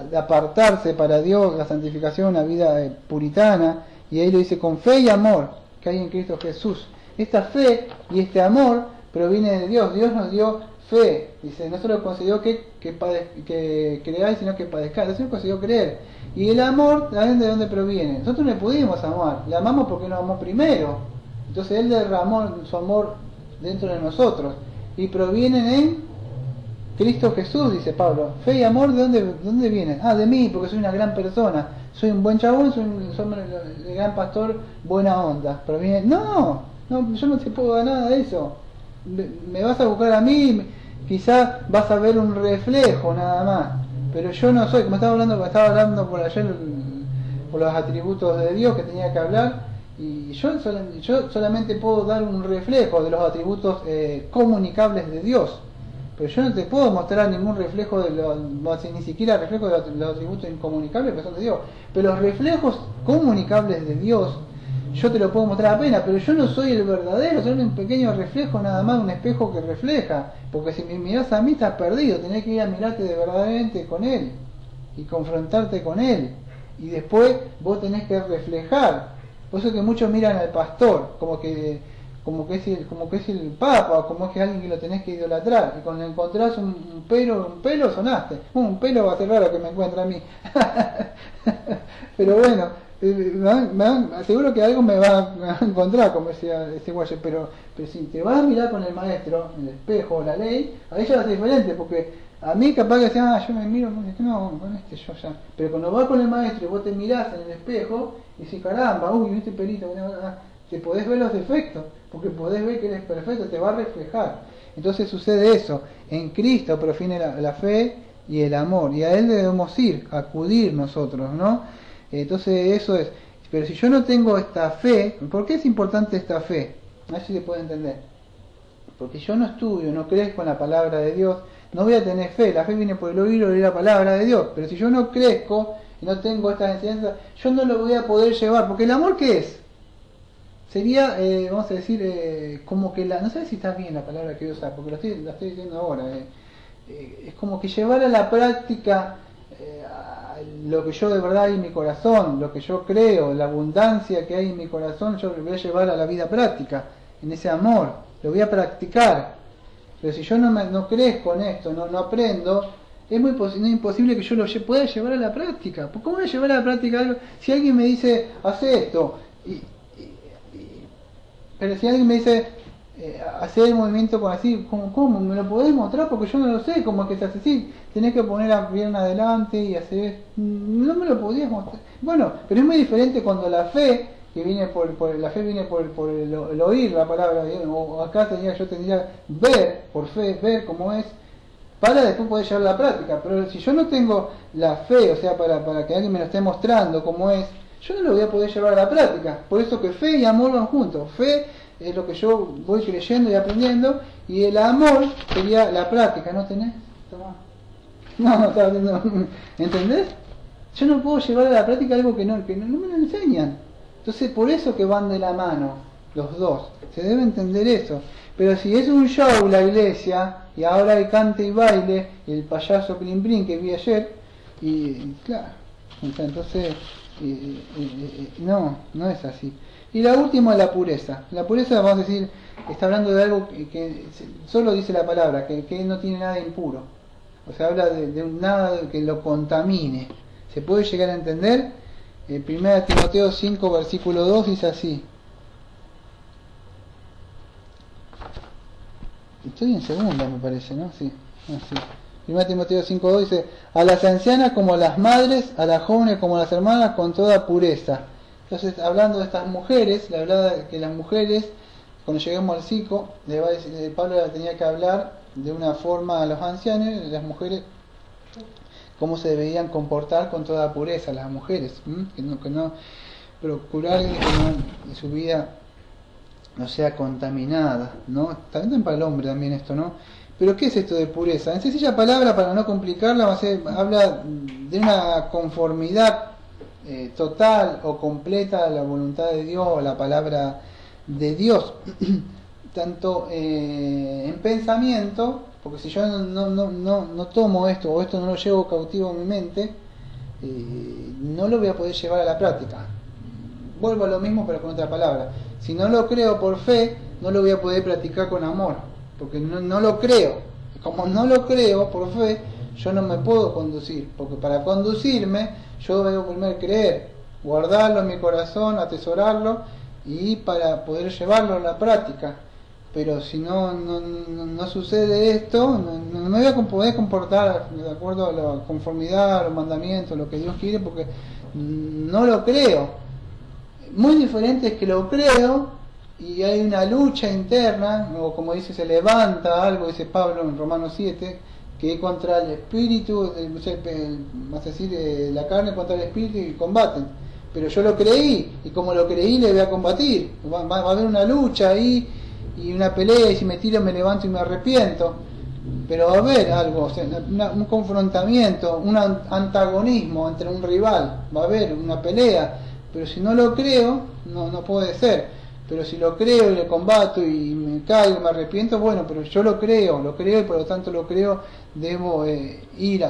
de apartarse para Dios, la santificación, la vida puritana, y ahí lo dice con fe y amor que hay en Cristo Jesús. Esta fe y este amor proviene de Dios. Dios nos dio fe, dice, no solo concedió que creáis, sino que padezcáis. Dios nos concedió creer. Y el amor, ¿saben de dónde proviene? Nosotros le pudimos amar, le amamos porque nos amó primero. Entonces Él derramó su amor dentro de nosotros y provienen en Cristo Jesús, dice Pablo. Fe y amor, ¿de dónde vienen? De mí, porque soy una gran persona, soy un buen chabón, soy el gran pastor, buena onda. Proviene, no, yo no te puedo dar nada de eso. Me vas a buscar a mí, quizás vas a ver un reflejo nada más, pero yo no soy, como estaba hablando por ayer, por los atributos de Dios que tenía que hablar, Y yo solamente puedo dar un reflejo de los atributos comunicables de Dios, pero yo no te puedo mostrar ningún reflejo ni siquiera reflejo de los atributos incomunicables que son de Dios. Pero los reflejos comunicables de Dios yo te lo puedo mostrar apenas, pero yo no soy el verdadero, soy un pequeño reflejo, nada más un espejo que refleja, porque si me mirás a mí estás perdido, tenés que ir a mirarte de verdaderamente con Él y confrontarte con Él, y después vos tenés que reflejar. Por eso que muchos miran al pastor como que es el papa, o como que es alguien que lo tenés que idolatrar, y cuando encontrás un pelo sonaste. Un pelo va a ser raro que me encuentre a mí. Pero bueno, seguro que algo me va a encontrar, como decía ese guaye, pero si te vas a mirar con el maestro, el espejo, la ley, ahí ya va a ser diferente, porque a mí capaz que sea, yo me miro, no, con este yo ya. Pero cuando vas con el maestro y vos te mirás en el espejo, y decís, caramba, uy, este pelito, te podés ver los defectos, porque podés ver que eres perfecto, te va a reflejar. Entonces sucede eso, en Cristo proviene la fe y el amor, y a Él debemos ir, acudir nosotros, ¿no? Entonces eso es. Pero si yo no tengo esta fe, ¿por qué es importante esta fe? A ver si se puede entender. Porque yo no estudio, no crezco en la palabra de Dios, no voy a tener fe. La fe viene por el oír la palabra de Dios. Pero si yo no crezco y no tengo estas enseñanzas, yo no lo voy a poder llevar. Porque el amor, ¿qué es? Sería, vamos a decir, como que no sé si está bien la palabra que voy a usar, porque la estoy diciendo ahora. Es como que llevar a la práctica lo que yo de verdad hay en mi corazón, lo que yo creo, la abundancia que hay en mi corazón, yo lo voy a llevar a la vida práctica, en ese amor, lo voy a practicar. Pero si yo no crezco en esto, no aprendo, es imposible que yo lo pueda llevar a la práctica. ¿Cómo voy a llevar a la práctica algo? Si alguien me dice, hace esto, pero si alguien me dice, hacer el movimiento con así, ¿cómo? ¿Me lo podés mostrar? Porque yo no lo sé cómo es que se hace así. Tenés que poner la pierna adelante y hacer... No me lo podías mostrar. Bueno, pero es muy diferente cuando la fe, que viene la fe viene por el oír la palabra, o acá yo tendría ver, por fe, ver cómo es, para después poder llevar a la práctica. Pero si yo no tengo la fe, o sea, para que alguien me lo esté mostrando cómo es, yo no lo voy a poder llevar a la práctica. Por eso que fe y amor van juntos. Fe es lo que yo voy creyendo y aprendiendo, y el amor sería la práctica. ¿No tenés? Tomá. No, estaba viendo. ¿Entendés? Yo no puedo llevar a la práctica algo que no me lo enseñan. Entonces, por eso que van de la mano los dos. Se debe entender eso. Pero si es un show la iglesia, y ahora hay cante y baile, y el payaso Plim Plim que vi ayer, y claro, entonces no es así. Y la última es la pureza. La pureza, vamos a decir, está hablando de algo que solo dice la palabra, que no tiene nada impuro. O sea, habla de nada que lo contamine. ¿Se puede llegar a entender? 1 Timoteo 5, versículo 2 dice así. Estoy en segunda, me parece, ¿no? Sí, así. 1 Timoteo 5, 2 dice, a las ancianas como a las madres, a las jóvenes como a las hermanas, con toda pureza. Entonces, hablando de estas mujeres, le hablaba de que las mujeres, cuando lleguemos al 5, Pablo tenía que hablar de una forma a los ancianos, de las mujeres, cómo se debían comportar con toda pureza las mujeres, que no procurar que su vida no sea contaminada, ¿no? También para el hombre también esto, ¿no? Pero ¿qué es esto de pureza? En sencilla palabra, para no complicarla, habla de una conformidad total o completa a la voluntad de Dios o la palabra de Dios, tanto en pensamiento, porque si yo no tomo esto o esto no lo llevo cautivo en mi mente, no lo voy a poder llevar a la práctica. Vuelvo a lo mismo pero con otra palabra. Si no lo creo por fe, no lo voy a poder practicar con amor, porque no lo creo. Como no lo creo por fe, yo no me puedo conducir, porque para conducirme yo debo primero creer, guardarlo en mi corazón, atesorarlo, y para poder llevarlo a la práctica. Pero si no sucede esto, no me voy a poder comportar de acuerdo a la conformidad, a los mandamientos, lo que Dios quiere, porque no lo creo. Muy diferente es que lo creo y hay una lucha interna, o como dice, se levanta algo, dice Pablo en Romanos 7, que es contra el espíritu, más decir, la carne contra el espíritu, y combaten. pero yo lo creí, y como lo creí le voy a combatir, va a haber una lucha ahí, y una pelea, y si me tiro me levanto y me arrepiento, pero va a haber algo, o sea, un confrontamiento, un antagonismo entre un rival, va a haber una pelea, pero si no lo creo, no puede ser. Pero si lo creo y le combato y me caigo, me arrepiento, bueno, pero yo lo creo y por lo tanto lo creo, debo ir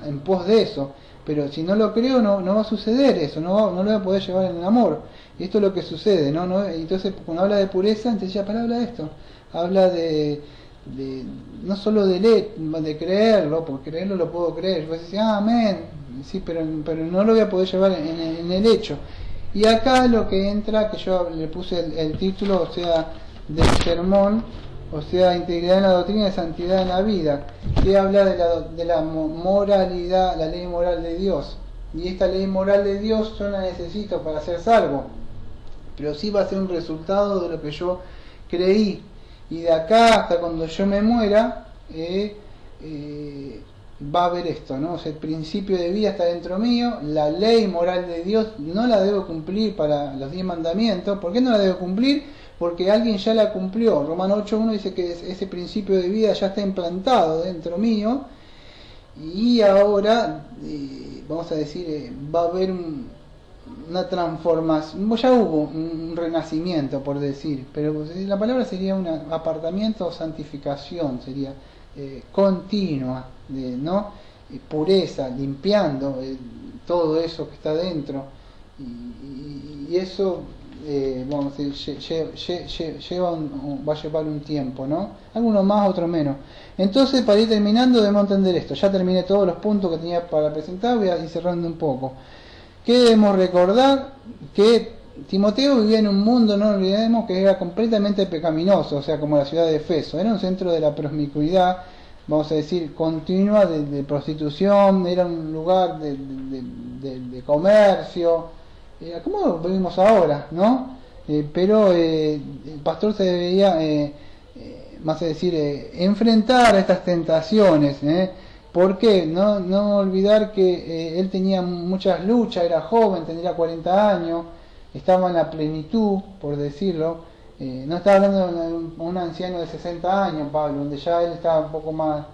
en pos de eso. Pero si no lo creo, no va a suceder eso, no lo voy a poder llevar en el amor. Y esto es lo que sucede, ¿no? Entonces, cuando habla de pureza, entonces ya para habla de esto, habla de no solo de creerlo, porque creerlo lo puedo creer, yo decía, amén, sí, pero no lo voy a poder llevar en el hecho. Y acá lo que entra, que yo le puse el título, o sea, del sermón, o sea, integridad en la doctrina y santidad en la vida, que habla de la moralidad, la ley moral de Dios. Y esta ley moral de Dios yo la necesito para ser salvo, pero sí va a ser un resultado de lo que yo creí. Y de acá hasta cuando yo me muera, va a haber esto, ¿no? O sea, el principio de vida está dentro mío, la ley moral de Dios no la debo cumplir para los 10 mandamientos. ¿Por qué no la debo cumplir? Porque alguien ya la cumplió. Romanos 8.1 dice que ese principio de vida ya está implantado dentro mío, y ahora, vamos a decir, va a haber una transformación, ya hubo un renacimiento, por decir, pero la palabra sería un apartamiento o santificación, sería continua, ¿no? Pureza, limpiando todo eso que está dentro, y eso vamos a decir, va a llevar un tiempo, ¿no? Algunos más, otros menos. Entonces, para ir terminando, debemos entender esto. Ya terminé todos los puntos que tenía para presentar, voy a ir cerrando un poco. ¿Qué debemos recordar? Que Timoteo vivía en un mundo, no olvidemos, que era completamente pecaminoso, o sea, como la ciudad de Efeso. Era un centro de la promiscuidad, vamos a decir, continua, de prostitución, era un lugar de comercio, como vivimos ahora, ¿no? Pero el pastor se debía, más a decir, enfrentar a estas tentaciones, ¿por qué? No olvidar que él tenía muchas luchas, era joven, tendría 40 años, estaba en la plenitud, por decirlo. No estaba hablando de un anciano de 60 años, Pablo, donde ya él estaba un poco más,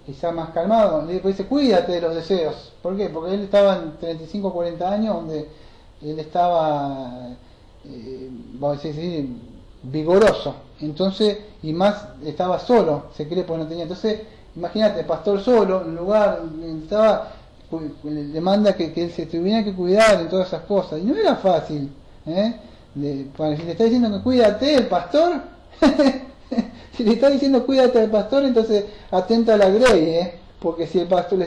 quizá más calmado. Le dice, cuídate de los deseos. ¿Por qué? Porque él estaba en 35 40 años, donde él estaba, vamos a decir, vigoroso. Entonces, y más estaba solo, se cree, porque no tenía. Entonces, imagínate, pastor solo, en lugar, estaba, le manda que él se tuviera que cuidar en todas esas cosas. Y no era fácil, si le está diciendo que cuídate el pastor, si le está diciendo cuídate del pastor, entonces atenta a la grey, porque si el pastor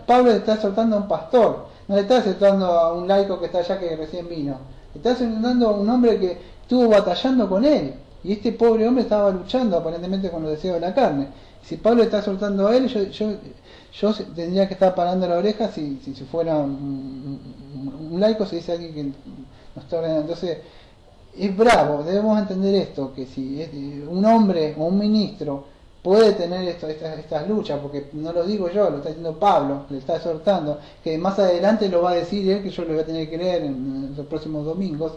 Pablo le está soltando a un pastor, no le está soltando a un laico que está allá, que recién vino, le está soltando a un hombre que estuvo batallando con él, y este pobre hombre estaba luchando aparentemente con los deseos de la carne. Si Pablo está soltando a él, yo tendría que estar parando la oreja si fuera un laico, se dice aquí que no está ordenando. Entonces, es bravo, debemos entender esto, que si un hombre o un ministro puede tener estas luchas, porque no lo digo yo, lo está diciendo Pablo, le está exhortando, que más adelante lo va a decir él, que yo lo voy a tener que leer en los próximos domingos,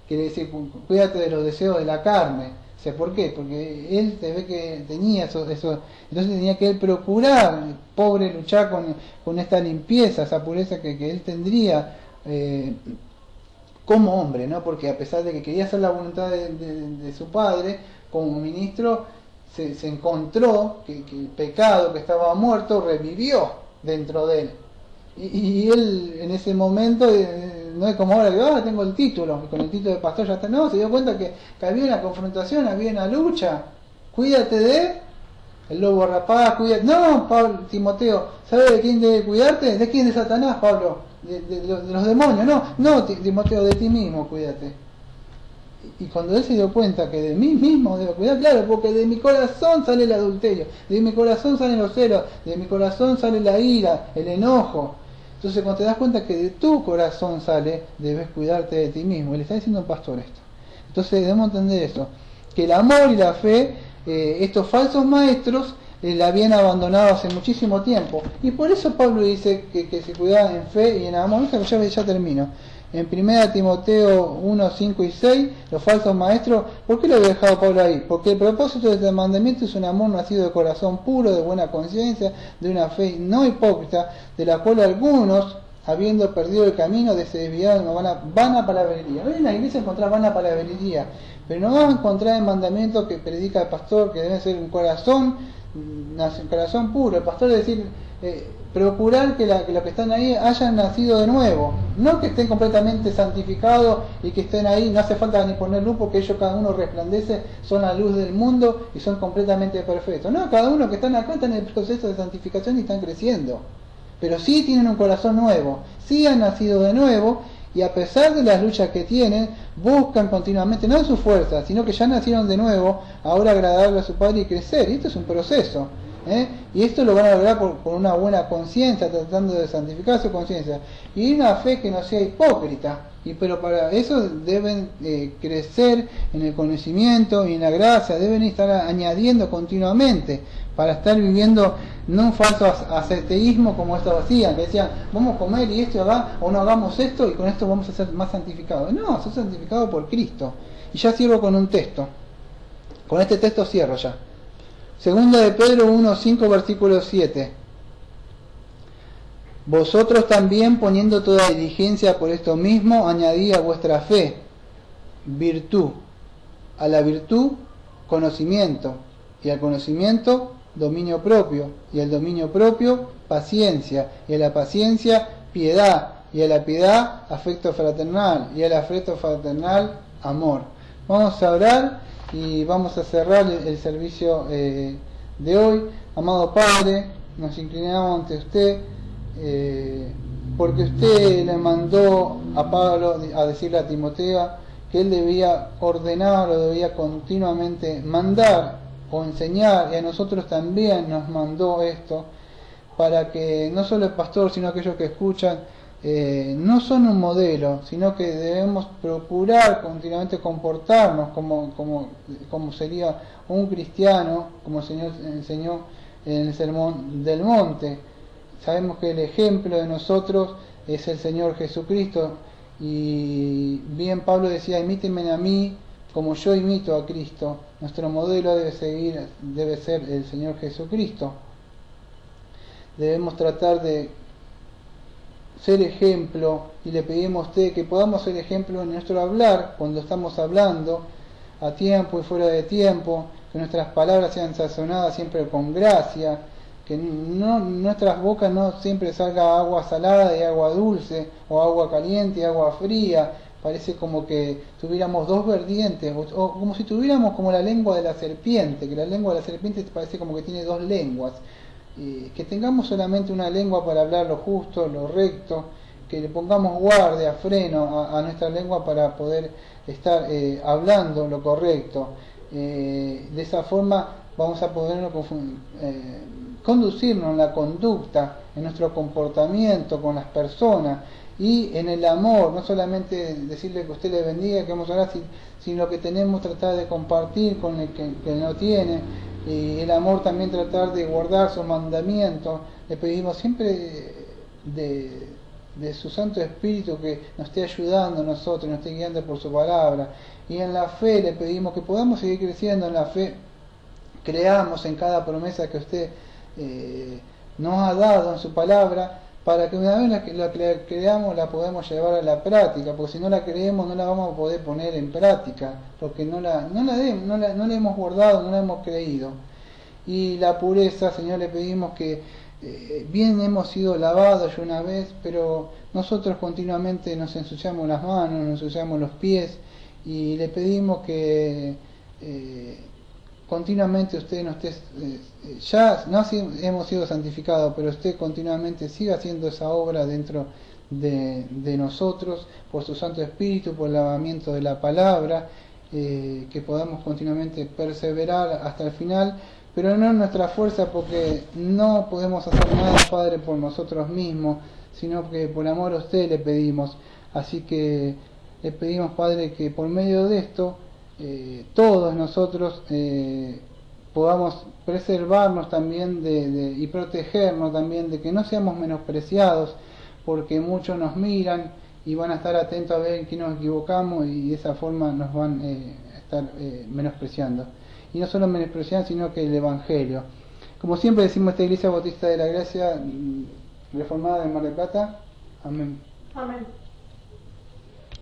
que le dice, cuídate de los deseos de la carne. O sea, ¿por qué? Porque él se ve que tenía eso, entonces tenía que él procurar, pobre, luchar con esta limpieza, esa pureza que él tendría como hombre, ¿no? Porque a pesar de que quería hacer la voluntad de su padre, como ministro, se encontró que el pecado que estaba muerto revivió dentro de él. Y él en ese momento, no es como ahora que tengo el título, y con el título de pastor ya está, no, se dio cuenta que había una confrontación, había una lucha. Cuídate de el lobo rapaz, cuídate. No, Pablo, Timoteo, ¿sabes de quién debe cuidarte? ¿De quién? De Satanás, Pablo, de los demonios. No, Timoteo, de ti mismo, cuídate. Y cuando él se dio cuenta que de mí mismo debo cuidar, claro, porque de mi corazón sale el adulterio, de mi corazón salen los celos, de mi corazón sale la ira, el enojo. Entonces, cuando te das cuenta que de tu corazón sale, debes cuidarte de ti mismo. Y le está diciendo un pastor esto. Entonces, debemos entender eso, que el amor y la fe, estos falsos maestros, la habían abandonado hace muchísimo tiempo. Y por eso Pablo dice que se cuidaba en fe y en amor. Ya termino. En 1 Timoteo 1, 5 y 6, los falsos maestros, ¿por qué lo había dejado Pablo ahí? Porque el propósito de este mandamiento es un amor nacido de corazón puro, de buena conciencia, de una fe no hipócrita, de la cual algunos, habiendo perdido el camino, se desviaron a vana palabrería. Hoy en la iglesia encontrás vana palabrería, pero no vas a encontrar el mandamiento que predica el pastor, que debe ser un corazón puro. El pastor debe decir, procurar que los que están ahí hayan nacido de nuevo, no que estén completamente santificados y que estén ahí, no hace falta ni poner luz porque ellos cada uno resplandece, son la luz del mundo y son completamente perfectos. No, cada uno que están acá está en el proceso de santificación y están creciendo, pero sí tienen un corazón nuevo, sí han nacido de nuevo, y a pesar de las luchas que tienen, buscan continuamente, no de su fuerza, sino que ya nacieron de nuevo, ahora agradarle a su Padre y crecer. Y esto es un proceso, y esto lo van a lograr por una buena conciencia, tratando de santificar su conciencia, y una fe que no sea hipócrita. Pero para eso deben crecer en el conocimiento y en la gracia, deben estar añadiendo continuamente, para estar viviendo no un falso ascetismo como estos hacían, que decían, vamos a comer y esto acá, o no hagamos esto y con esto vamos a ser más santificados. No, sos santificado por Cristo. Y ya cierro con un texto. Con este texto cierro ya. Segunda de Pedro 1, 5, versículo 7. Vosotros también, poniendo toda diligencia por esto mismo, añadid a vuestra fe virtud, a la virtud conocimiento, y al conocimiento dominio propio, y al dominio propio paciencia, y a la paciencia piedad, y a la piedad afecto fraternal, y al afecto fraternal amor. Vamos a orar y vamos a cerrar el servicio de hoy. Amado Padre, nos inclinamos ante usted, porque usted le mandó a Pablo a decirle a Timoteo que él debía ordenar o debía continuamente mandar o enseñar, y a nosotros también nos mandó esto, para que no solo el pastor, sino aquellos que escuchan, no son un modelo, sino que debemos procurar continuamente comportarnos como sería un cristiano, como el Señor enseñó en el Sermón del Monte. Sabemos que el ejemplo de nosotros es el Señor Jesucristo, y bien Pablo decía, imítenme a mí como yo imito a Cristo. Nuestro modelo debe ser el Señor Jesucristo. Debemos tratar de ser ejemplo, y le pedimos a usted que podamos ser ejemplo en nuestro hablar, cuando estamos hablando, a tiempo y fuera de tiempo, que nuestras palabras sean sazonadas siempre con gracia, que nuestras bocas no siempre salga agua salada y agua dulce, o agua caliente y agua fría. Parece como que tuviéramos dos vertientes, o como si tuviéramos como la lengua de la serpiente, que la lengua de la serpiente parece como que tiene dos lenguas. Que tengamos solamente una lengua para hablar lo justo, lo recto, que le pongamos guardia, freno a nuestra lengua para poder estar hablando lo correcto. De esa forma vamos a poder conducirnos en la conducta, en nuestro comportamiento con las personas, y en el amor, no solamente decirle que usted le bendiga, que vamos a hablar, sino que tenemos que tratar de compartir con el que no tiene, y el amor también tratar de guardar sus mandamientos. Le pedimos siempre de su Santo Espíritu que nos esté ayudando a nosotros, nos esté guiando por su palabra, y en la fe le pedimos que podamos seguir creciendo en la fe, creamos en cada promesa que usted nos ha dado en su palabra, para que una vez la creamos la podemos llevar a la práctica, porque si no la creemos no la vamos a poder poner en práctica, porque no la hemos guardado, no la hemos creído. Y la pureza, Señor, le pedimos que bien hemos sido lavados ya una vez, pero nosotros continuamente nos ensuciamos las manos, nos ensuciamos los pies, y le pedimos que continuamente usted nos esté, ya no hemos sido santificados, pero usted continuamente siga haciendo esa obra dentro de nosotros, por su Santo Espíritu, por el lavamiento de la palabra, que podamos continuamente perseverar hasta el final, pero no en nuestra fuerza, porque no podemos hacer nada, Padre, por nosotros mismos, sino que por amor a usted le pedimos. Así que le pedimos, Padre, que por medio de esto todos nosotros podamos preservarnos también y protegernos también de que no seamos menospreciados, porque muchos nos miran y van a estar atentos a ver en qué nos equivocamos y de esa forma nos van a estar menospreciando. Y no solo menospreciando, sino que el Evangelio. Como siempre decimos, esta Iglesia Bautista de la Gracia Reformada de Mar del Plata. Amén. Amén.